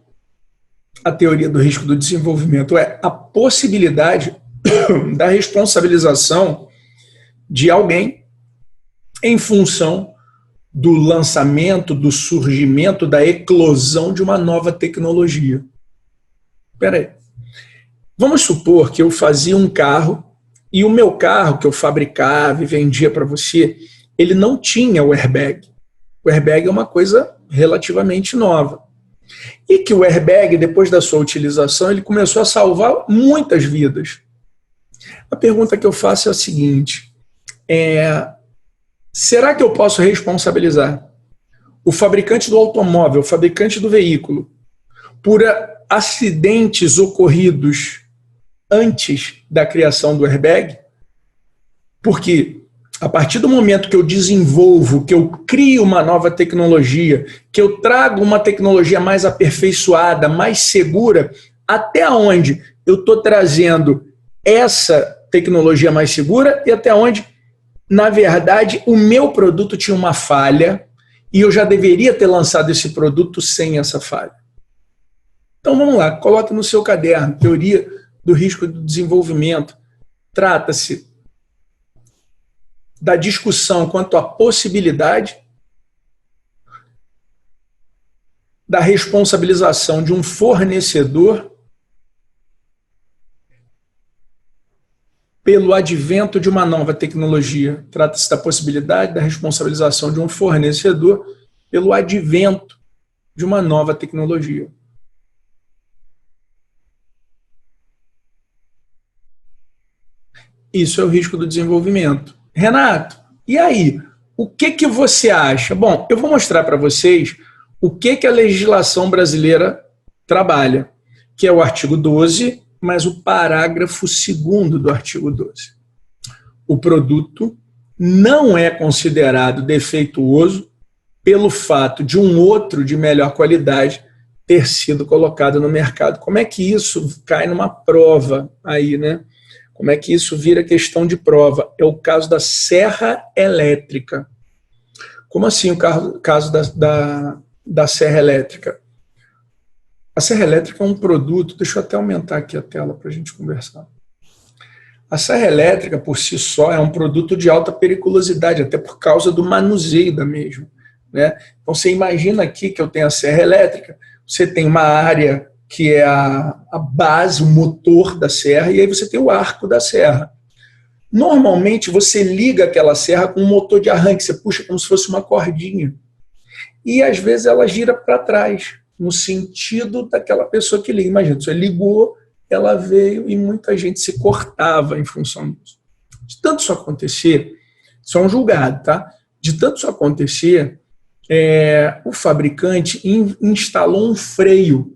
a teoria do risco do desenvolvimento? É a possibilidade da responsabilização de alguém em função do lançamento, do surgimento, da eclosão de uma nova tecnologia. Espera aí. Vamos supor que eu fazia um carro e o meu carro que eu fabricava e vendia para você, ele não tinha o airbag. O airbag é uma coisa relativamente nova. E que o airbag, depois da sua utilização, ele começou a salvar muitas vidas. A pergunta que eu faço é a seguinte: será que eu posso responsabilizar o fabricante do automóvel, o fabricante do veículo, por acidentes ocorridos antes da criação do airbag? Porque a partir do momento que eu desenvolvo, que eu crio uma nova tecnologia, que eu trago uma tecnologia mais aperfeiçoada, mais segura, até onde eu estou trazendo essa tecnologia mais segura e até onde, na verdade, o meu produto tinha uma falha e eu já deveria ter lançado esse produto sem essa falha. Então vamos lá, coloque no seu caderno, Teoria do Risco do Desenvolvimento. Trata-se da discussão quanto à possibilidade da responsabilização de um fornecedor pelo advento de uma nova tecnologia. Trata-se da possibilidade da responsabilização de um fornecedor pelo advento de uma nova tecnologia. Isso é o risco do desenvolvimento. Renato, e aí? O que você acha? Bom, eu vou mostrar para vocês o que a legislação brasileira trabalha, que é o artigo 12, mas o parágrafo 2º do artigo 12. O produto não é considerado defeituoso pelo fato de um outro de melhor qualidade ter sido colocado no mercado. Como é que isso cai numa prova aí, né? Como é que isso vira questão de prova? É o caso da serra elétrica. Como assim o caso da serra elétrica? A serra elétrica é um produto, deixa eu até aumentar aqui a tela para a gente conversar. A serra elétrica, por si só, é um produto de alta periculosidade, até por causa do manuseio da mesma, né? Então, você imagina aqui que eu tenho a serra elétrica, você tem uma área que é a base, o motor da serra, e aí você tem o arco da serra. Normalmente, você liga aquela serra com um motor de arranque, você puxa como se fosse uma cordinha. E, às vezes, ela gira para trás, no sentido daquela pessoa que liga. Imagina, você ligou, ela veio e muita gente se cortava em função disso. De tanto isso acontecer, isso é um julgado, tá? De tanto isso acontecer, o fabricante instalou um freio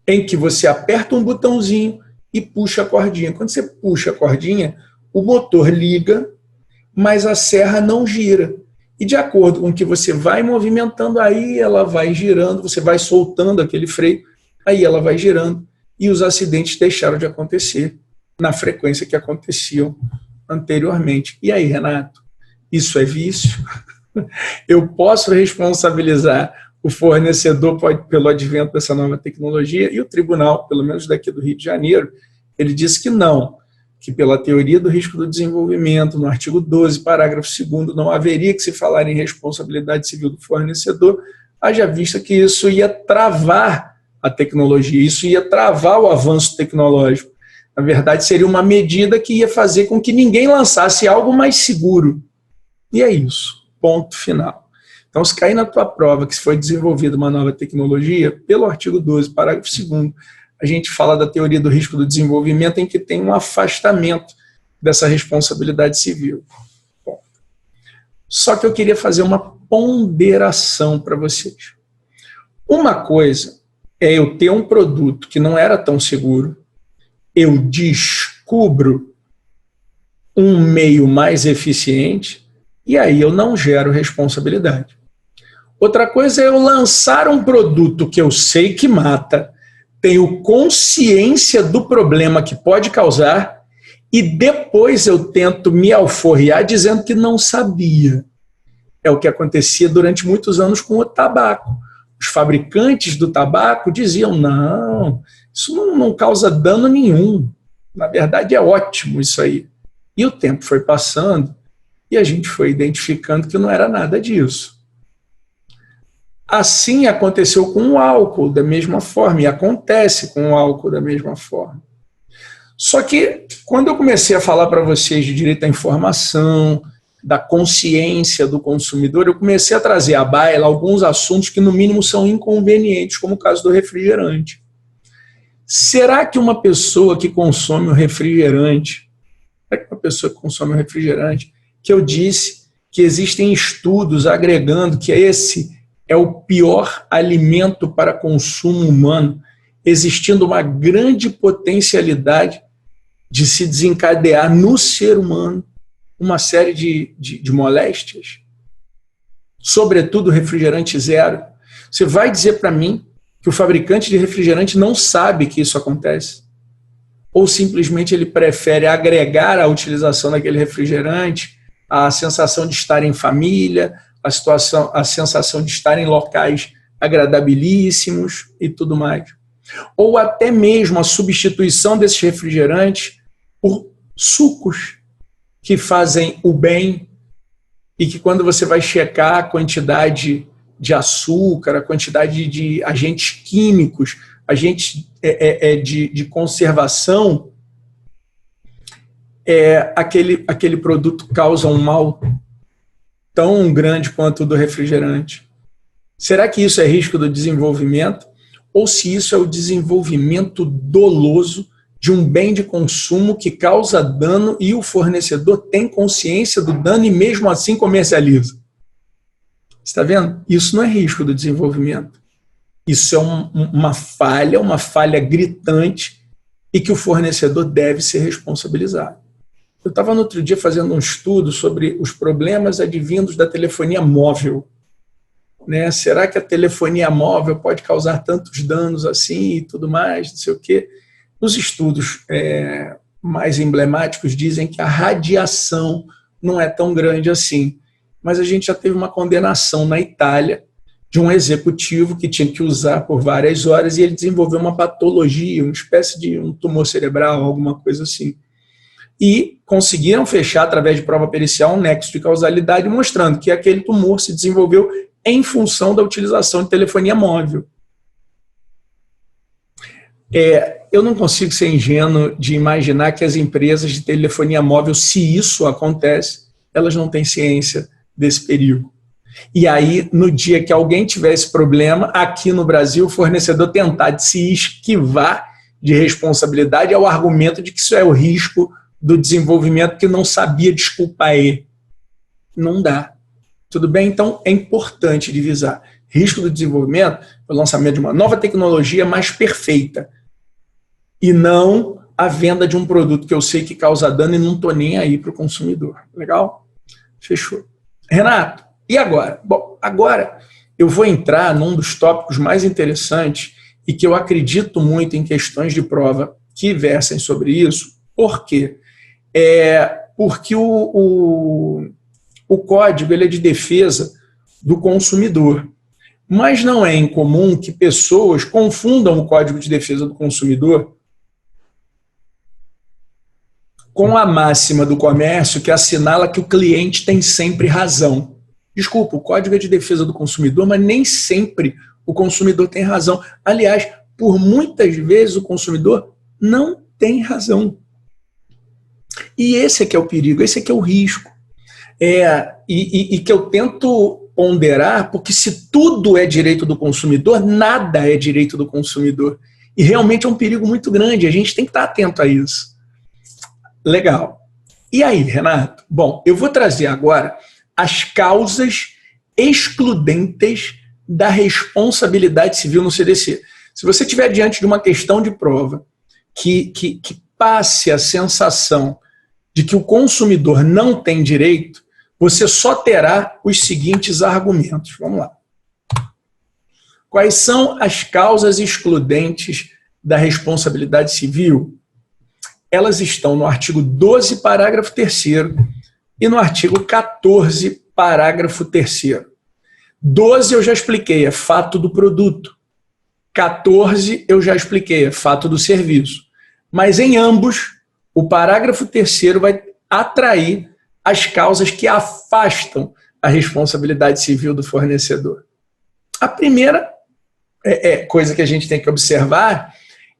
em que você aperta um botãozinho e puxa a cordinha. Quando você puxa a cordinha, o motor liga, mas a serra não gira. E de acordo com o que você vai movimentando, aí ela vai girando, você vai soltando aquele freio, aí ela vai girando, e os acidentes deixaram de acontecer na frequência que aconteciam anteriormente. E aí, Renato, isso é vício? Eu posso responsabilizar o fornecedor pelo advento dessa nova tecnologia? E o tribunal, pelo menos daqui do Rio de Janeiro, ele disse que não, que pela teoria do risco do desenvolvimento, no artigo 12, parágrafo 2º, não haveria que se falar em responsabilidade civil do fornecedor, haja vista que isso ia travar a tecnologia, isso ia travar o avanço tecnológico. Na verdade, seria uma medida que ia fazer com que ninguém lançasse algo mais seguro. E é isso, ponto final. Então, se cair na tua prova que foi desenvolvida uma nova tecnologia, pelo artigo 12, parágrafo 2º, a gente fala da teoria do risco do desenvolvimento, em que tem um afastamento dessa responsabilidade civil. Bom, só que eu queria fazer uma ponderação para vocês. Uma coisa é eu ter um produto que não era tão seguro, eu descubro um meio mais eficiente e aí eu não gero responsabilidade. Outra coisa é eu lançar um produto que eu sei que mata, tenho consciência do problema que pode causar e depois eu tento me alforriar dizendo que não sabia. É o que acontecia durante muitos anos com o tabaco. Os fabricantes do tabaco diziam, não, isso não causa dano nenhum. Na verdade, é ótimo isso aí. E o tempo foi passando E a gente foi identificando que não era nada disso. Assim aconteceu com o álcool da mesma forma, e acontece com o álcool da mesma forma. Só que, quando eu comecei a falar para vocês de direito à informação, da consciência do consumidor, eu comecei a trazer à baila alguns assuntos que, no mínimo, são inconvenientes, como o caso do refrigerante. Será que uma pessoa que consome o refrigerante, que eu disse que existem estudos agregando que esse é o pior alimento para consumo humano, existindo uma grande potencialidade de se desencadear no ser humano uma série de moléstias, sobretudo refrigerante zero. Você vai dizer para mim que o fabricante de refrigerante não sabe que isso acontece? Ou simplesmente ele prefere agregar à utilização daquele refrigerante a sensação de estar em família, a sensação de estar em locais agradabilíssimos e tudo mais? Ou até mesmo a substituição desses refrigerantes por sucos que fazem o bem e que, quando você vai checar a quantidade de açúcar, a quantidade de agentes químicos, agentes de conservação, aquele produto causa um mal tão grande quanto o do refrigerante. Será que isso é risco do desenvolvimento? Ou se isso é o desenvolvimento doloso de um bem de consumo que causa dano e o fornecedor tem consciência do dano e mesmo assim comercializa? Você está vendo? Isso não é risco do desenvolvimento. Isso é uma falha gritante e que o fornecedor deve ser responsabilizado. Eu estava no outro dia fazendo um estudo sobre os problemas advindos da telefonia móvel. Né? Será que a telefonia móvel pode causar tantos danos assim e tudo mais, não sei o quê? Os estudos mais emblemáticos dizem que a radiação não é tão grande assim. Mas a gente já teve uma condenação na Itália de um executivo que tinha que usar por várias horas e ele desenvolveu uma patologia, uma espécie de um tumor cerebral, alguma coisa assim. E conseguiram fechar, através de prova pericial, um nexo de causalidade, mostrando que aquele tumor se desenvolveu em função da utilização de telefonia móvel. Eu não consigo ser ingênuo de imaginar que as empresas de telefonia móvel, se isso acontece, elas não têm ciência desse perigo. E aí, no dia que alguém tiver esse problema, aqui no Brasil, o fornecedor tentar de se esquivar de responsabilidade é o argumento de que isso é o risco do desenvolvimento, que não sabia desculpar ele. Não dá. Tudo bem? Então, é importante divisar risco do desenvolvimento, o lançamento de uma nova tecnologia mais perfeita, e não a venda de um produto que eu sei que causa dano e não estou nem aí para o consumidor. Legal? Fechou. Renato, e agora? Bom, agora eu vou entrar num dos tópicos mais interessantes e que eu acredito muito em questões de prova que versem sobre isso. Por quê? Porque o código ele é de defesa do consumidor. Mas não é incomum que pessoas confundam o código de defesa do consumidor com a máxima do comércio que assinala que o cliente tem sempre razão. Desculpa, o código é de defesa do consumidor, mas nem sempre o consumidor tem razão. Aliás, por muitas vezes o consumidor não tem razão. E esse é que é o perigo, esse é que é o risco. E que eu tento ponderar, porque se tudo é direito do consumidor, nada é direito do consumidor. E realmente é um perigo muito grande, a gente tem que estar atento a isso. Legal. E aí, Renato? Bom, eu vou trazer agora as causas excludentes da responsabilidade civil no CDC. Se você estiver diante de uma questão de prova que passe a sensação de que o consumidor não tem direito, você só terá os seguintes argumentos. Vamos lá. Quais são as causas excludentes da responsabilidade civil? Elas estão no artigo 12, parágrafo 3º e no artigo 14, parágrafo 3º. 12 eu já expliquei, é fato do produto. 14 eu já expliquei, é fato do serviço. Mas em ambos, o parágrafo 3º vai atrair as causas que afastam a responsabilidade civil do fornecedor. A primeira coisa que a gente tem que observar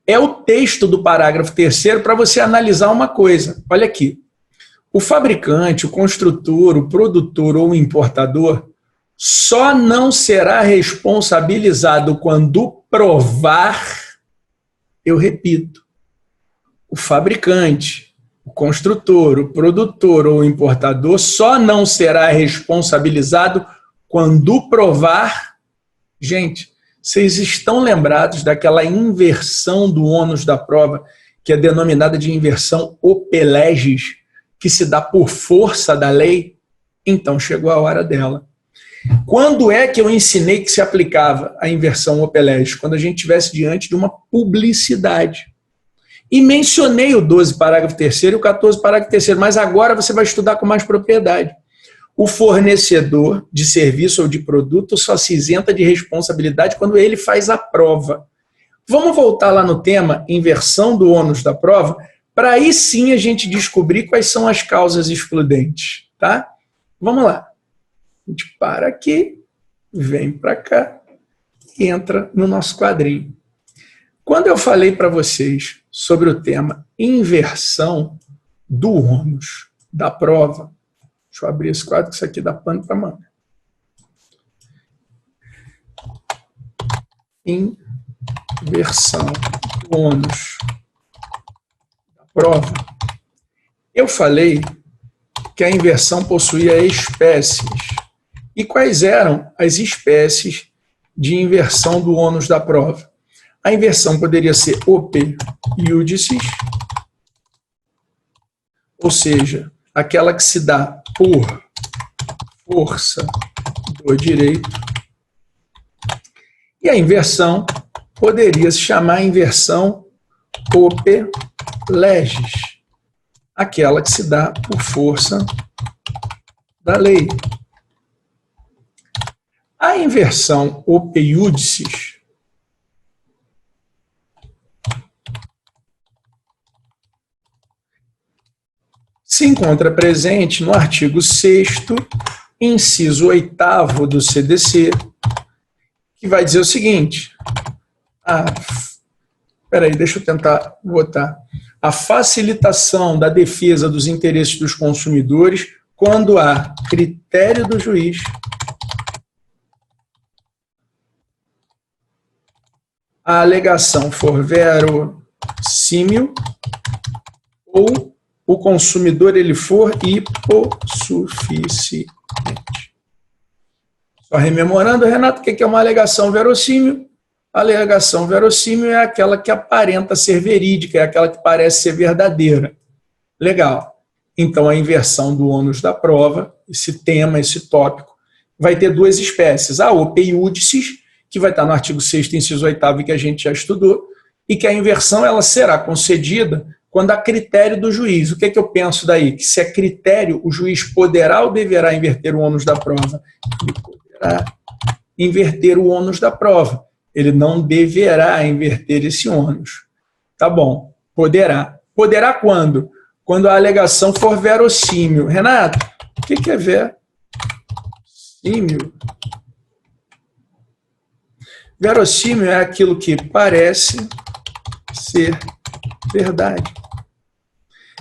é o texto do parágrafo 3º para você analisar uma coisa. Olha aqui. O fabricante, o construtor, o produtor ou o importador só não será responsabilizado quando provar, eu repito, o fabricante, o construtor, o produtor ou o importador só não será responsabilizado quando provar. Gente, vocês estão lembrados daquela inversão do ônus da prova, que é denominada de inversão ope legis, que se dá por força da lei? Então chegou a hora dela. Quando é que eu ensinei que se aplicava a inversão ope legis? Quando a gente estivesse diante de uma publicidade. E mencionei o 12, parágrafo 3º e o 14, parágrafo 3º, mas agora você vai estudar com mais propriedade. O fornecedor de serviço ou de produto só se isenta de responsabilidade quando ele faz a prova. Vamos voltar lá no tema inversão do ônus da prova, para aí sim a gente descobrir quais são as causas excludentes, tá? Vamos lá. A gente para aqui, vem para cá e entra no nosso quadrinho. Quando eu falei para vocês sobre o tema inversão do ônus da prova, deixa eu abrir esse quadro, que isso aqui dá pano para manga. Inversão do ônus da prova. Eu falei que a inversão possuía espécies. E quais eram as espécies de inversão do ônus da prova? A inversão poderia ser ope iudices, ou seja, aquela que se dá por força do direito. E a inversão poderia se chamar inversão ope legis, aquela que se dá por força da lei. A inversão ope iudices se encontra presente no artigo 6º, inciso 8º do CDC, que vai dizer o seguinte, deixa eu tentar botar, a facilitação da defesa dos interesses dos consumidores quando há critério do juiz, a alegação for verossímil ou o consumidor ele for hipossuficiente. Só rememorando, Renato, o que é uma alegação verossímil? A alegação verossímil é aquela que aparenta ser verídica, é aquela que parece ser verdadeira. Legal. Então, a inversão do ônus da prova, esse tema, esse tópico, vai ter duas espécies. A ope iudices, que vai estar no artigo 6º, inciso 8º, que a gente já estudou, e que a inversão ela será concedida quando há critério do juiz. O que é que eu penso daí? Que se é critério, o juiz poderá ou deverá inverter o ônus da prova? Ele poderá inverter o ônus da prova. Ele não deverá inverter esse ônus. Tá bom, poderá. Poderá quando? Quando a alegação for verossímil. Renato, o que é verossímil? Verossímil é aquilo que parece ser verdade.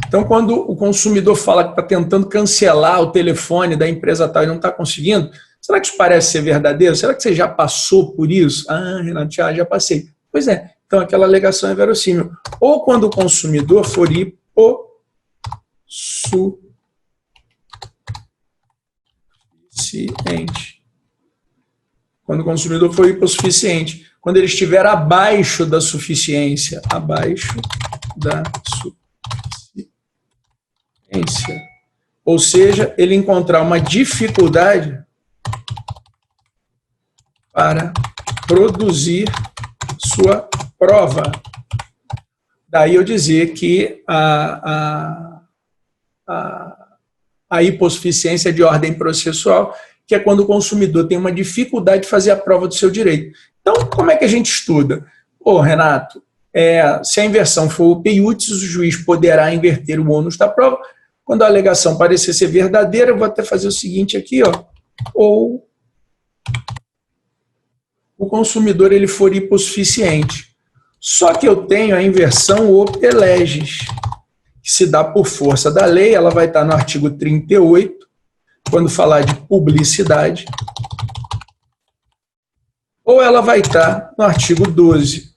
Então, quando o consumidor fala que está tentando cancelar o telefone da empresa tal e não está conseguindo, será que isso parece ser verdadeiro? Será que você já passou por isso? Ah, Renato, já passei. Pois é, então aquela alegação é verossímil. Ou quando o consumidor for hipossuficiente. Quando o consumidor for hipossuficiente. Quando ele estiver abaixo da suficiência. Abaixo da suficiência. Ou seja, ele encontrar uma dificuldade para produzir sua prova. Daí eu dizer que a hipossuficiência é de ordem processual, que é quando o consumidor tem uma dificuldade de fazer a prova do seu direito. Então, como é que a gente estuda? Renato, se a inversão for ope iudices, o juiz poderá inverter o ônus da prova Quando a alegação parecer ser verdadeira, eu vou até fazer o seguinte aqui, ó, ou o consumidor ele for hipossuficiente. Só que eu tenho a inversão opter leges, que se dá por força da lei, ela vai estar no artigo 38, quando falar de publicidade, ou ela vai estar no artigo 12,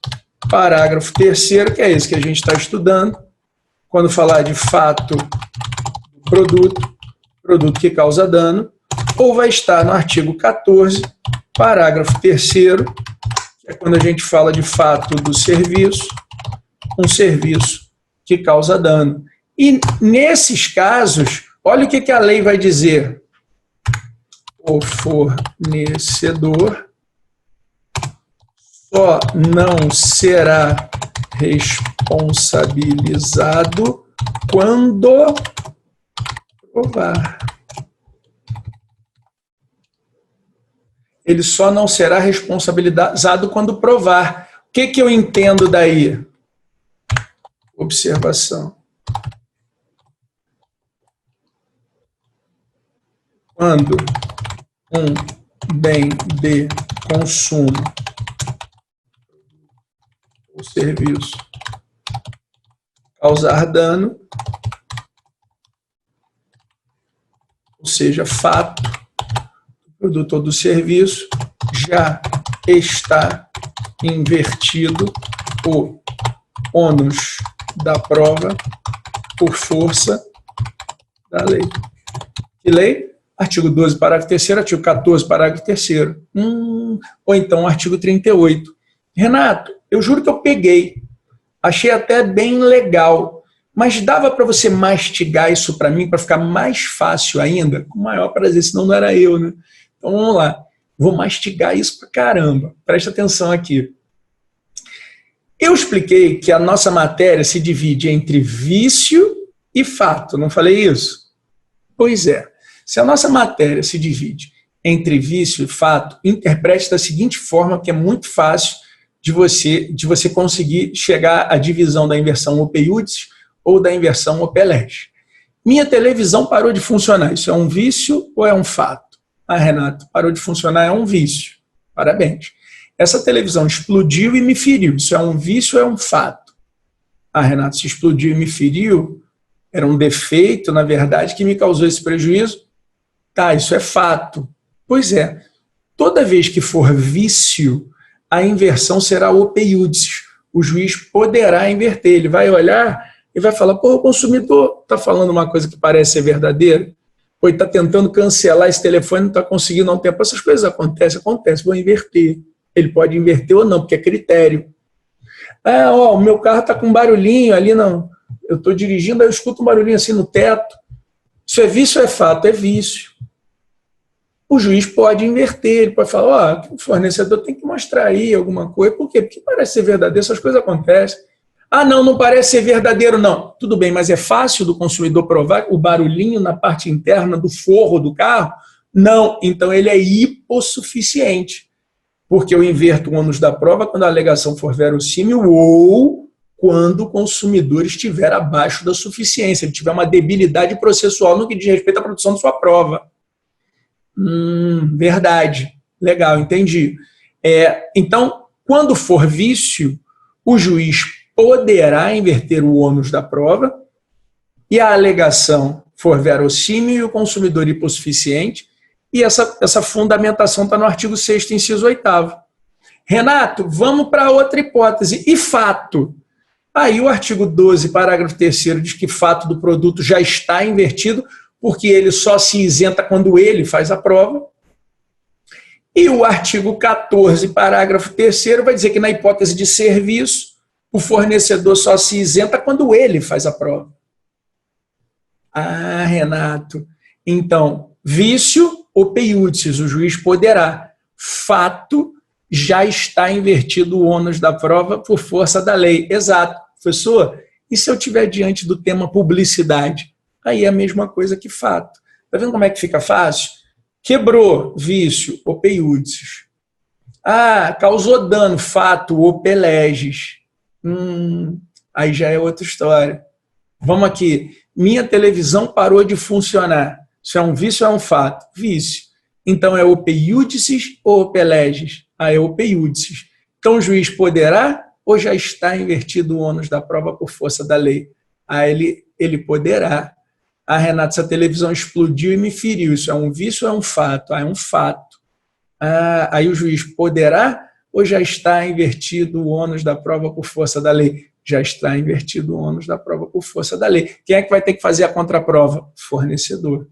parágrafo 3º, que é esse que a gente está estudando, quando falar de fato do produto que causa dano, ou vai estar no artigo 14, parágrafo 3º, que é quando a gente fala de fato do serviço, um serviço que causa dano. E nesses casos, olha o que a lei vai dizer. O fornecedor só não será responsabilizado quando provar. Ele só não será responsabilizado quando provar. O que eu entendo daí? Observação. Quando um bem de consumo ou serviço causar dano, ou seja, fato do produto ou do serviço, já está invertido o ônus da prova por força da lei. Que lei? Artigo 12, parágrafo 3º, artigo 14, parágrafo 3º. Ou então artigo 38. Renato, eu juro que eu peguei. Achei até bem legal. Mas dava para você mastigar isso para mim, para ficar mais fácil ainda? Com o maior prazer, senão não era eu, né? Então vamos lá. Vou mastigar isso para caramba. Presta atenção aqui. Eu expliquei que a nossa matéria se divide entre vício e fato. Não falei isso? Pois é. Se a nossa matéria se divide entre vício e fato, interprete da seguinte forma, que é muito fácil de você conseguir chegar à divisão da inversão opter-iudice ou da inversão opter-leges. Minha televisão parou de funcionar. Isso é um vício ou é um fato? Ah, Renato, parou de funcionar, é um vício. Parabéns. Essa televisão explodiu e me feriu. Isso é um vício ou é um fato? Ah, Renato, se explodiu e me feriu, era um defeito, na verdade, que me causou esse prejuízo. Tá, isso é fato. Pois é, toda vez que for vício, a inversão será opter-iudice. O juiz poderá inverter. Ele vai olhar e vai falar, pô, o consumidor está falando uma coisa que parece ser verdadeira, ou ele está tentando cancelar esse telefone, não está conseguindo há um tempo. Essas coisas acontecem, vou inverter. Ele pode inverter ou não, porque é critério. Ah, ó, o meu carro está com um barulhinho ali, não. Eu estou dirigindo, aí eu escuto um barulhinho assim no teto. Isso é vício ou é fato? É vício. O juiz pode inverter, ele pode falar, ó, o fornecedor tem que mostrar aí alguma coisa. Por quê? Porque parece ser verdadeiro, essas coisas acontecem. Ah, não parece ser verdadeiro, não. Tudo bem, mas é fácil do consumidor provar o barulhinho na parte interna do forro do carro? Não, então ele é hipossuficiente. Porque eu inverto o ônus da prova quando a alegação for verossímil ou quando o consumidor estiver abaixo da suficiência, ele tiver uma debilidade processual no que diz respeito à produção de sua prova. Verdade. Legal, entendi. Então, quando for vício, o juiz poderá inverter o ônus da prova e a alegação for verossímil e o consumidor hipossuficiente, e essa fundamentação está no artigo 6º, inciso 8º. Renato, vamos para outra hipótese. E fato? Aí o artigo 12, parágrafo 3º, diz que fato do produto já está invertido, porque ele só se isenta quando ele faz a prova. E o artigo 14, parágrafo 3º, vai dizer que na hipótese de serviço, o fornecedor só se isenta quando ele faz a prova. Ah, Renato, então, vício opter-iudice, o juiz poderá. Fato, já está invertido o ônus da prova por força da lei. Exato. Professor, e se eu estiver diante do tema publicidade? Aí é a mesma coisa que fato. Está vendo como é que fica fácil? Quebrou, vício, opter-iudice. Ah, causou dano, fato, opter-leges. Aí já é outra história. Vamos aqui. Minha televisão parou de funcionar. Isso é um vício ou é um fato? Vício. Então é OP iúdices ou OP leges? É OP iúdices. Então o juiz poderá ou já está invertido o ônus da prova por força da lei? Ele poderá. Renato, essa televisão explodiu e me feriu. Isso é um vício ou é um fato? É um fato. Aí o juiz poderá ou já está invertido o ônus da prova por força da lei? Já está invertido o ônus da prova por força da lei. Quem é que vai ter que fazer a contraprova? Fornecedor.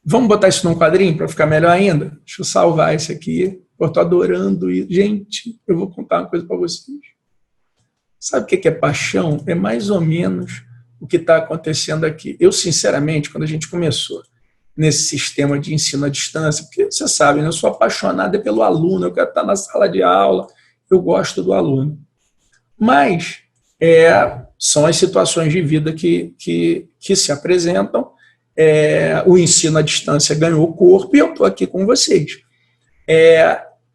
Vamos botar isso num quadrinho para ficar melhor ainda? Deixa eu salvar esse aqui. Eu estou adorando isso. Gente, eu vou contar uma coisa para vocês. Sabe o que é paixão? É mais ou menos o que está acontecendo aqui. Eu, sinceramente, quando a gente começou nesse sistema de ensino à distância, porque você sabe, né, eu sou apaixonado pelo aluno, eu quero estar na sala de aula, eu gosto do aluno. Mas são as situações de vida que se apresentam, o ensino à distância ganhou corpo e eu estou aqui com vocês.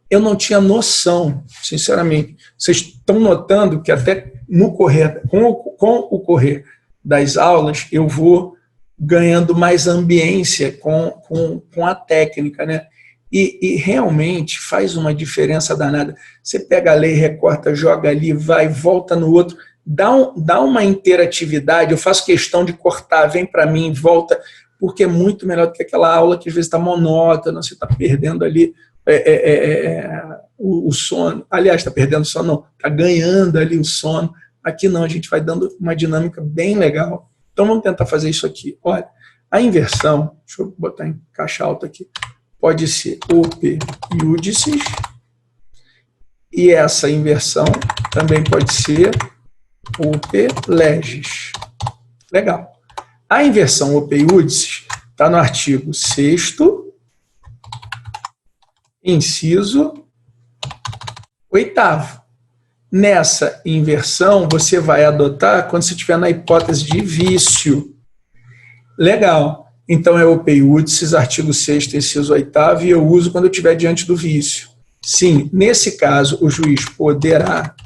Eu não tinha noção, sinceramente. Vocês estão notando que até no correr, com o correr das aulas, eu vou ganhando mais ambiência com a técnica, né? E realmente faz uma diferença danada. Você pega a lei, recorta, joga ali, vai, volta no outro, dá uma interatividade. Eu faço questão de cortar, vem para mim, volta, porque é muito melhor do que aquela aula que às vezes está monótona, você está perdendo ali o sono. Aliás, está perdendo o sono, não, está ganhando ali o sono. Aqui não, a gente vai dando uma dinâmica bem legal. Então vamos tentar fazer isso aqui. Olha, a inversão, deixa eu botar em caixa alta aqui, pode ser OP iúdices, e essa inversão também pode ser OP leges. Legal. A inversão OP iúdices está no artigo 6º, inciso 8º. Nessa inversão, você vai adotar quando você estiver na hipótese de vício. Legal. Então, é OP iúdices, artigo 6º, inciso 8º, e eu uso quando eu estiver diante do vício. Sim, nesse caso, o juiz poderá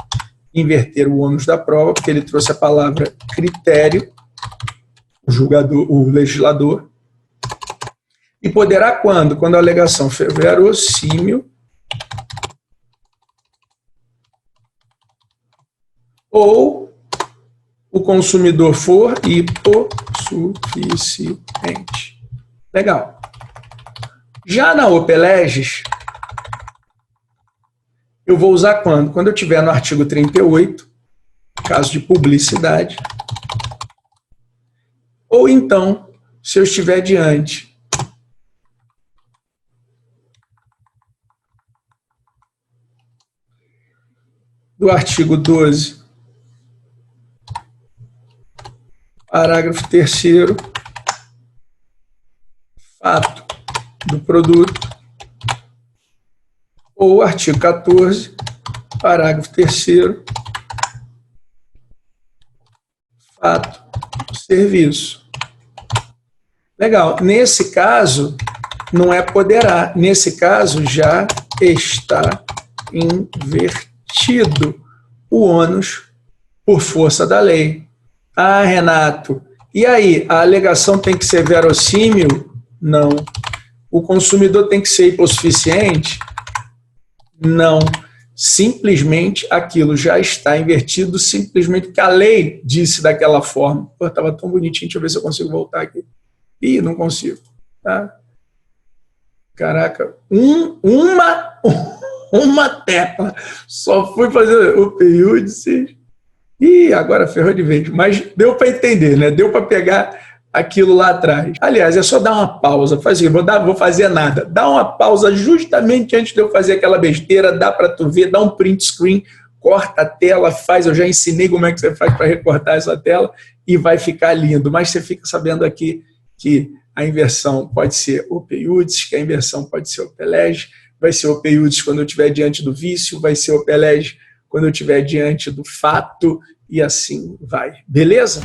inverter o ônus da prova, porque ele trouxe a palavra critério, o legislador. E poderá quando? Quando a alegação for verossímil ou o consumidor for hipossuficiente. Legal. Já na OP leges, eu vou usar quando? Quando eu estiver no artigo 38, caso de publicidade, ou então, se eu estiver diante do artigo 12, parágrafo 3º, fato do produto, ou artigo 14, parágrafo 3º, fato do serviço. Legal. Nesse caso, não é poderá. Nesse caso, já está invertido o ônus por força da lei. Renato, e aí, a alegação tem que ser verossímil? Não. O consumidor tem que ser hipossuficiente? Não. Simplesmente aquilo já está invertido, simplesmente porque a lei disse daquela forma. Pô, estava tão bonitinho, deixa eu ver se eu consigo voltar aqui. Ih, não consigo. Tá? Caraca, uma tecla. Só fui fazer o iúdices. E agora ferrou de vez. Mas deu para entender, né? Deu para pegar aquilo lá atrás. Aliás, é só dar uma pausa. Vou fazer nada. Dá uma pausa justamente antes de eu fazer aquela besteira. Dá para tu ver, dá um print screen, corta a tela, faz. Eu já ensinei como é que você faz para recortar essa tela e vai ficar lindo. Mas você fica sabendo aqui que a inversão pode ser OP iúdices, que a inversão pode ser OP leges, vai ser OP iúdices quando eu estiver diante do vício, vai ser OP leges quando eu estiver diante do fato, e assim vai. Beleza?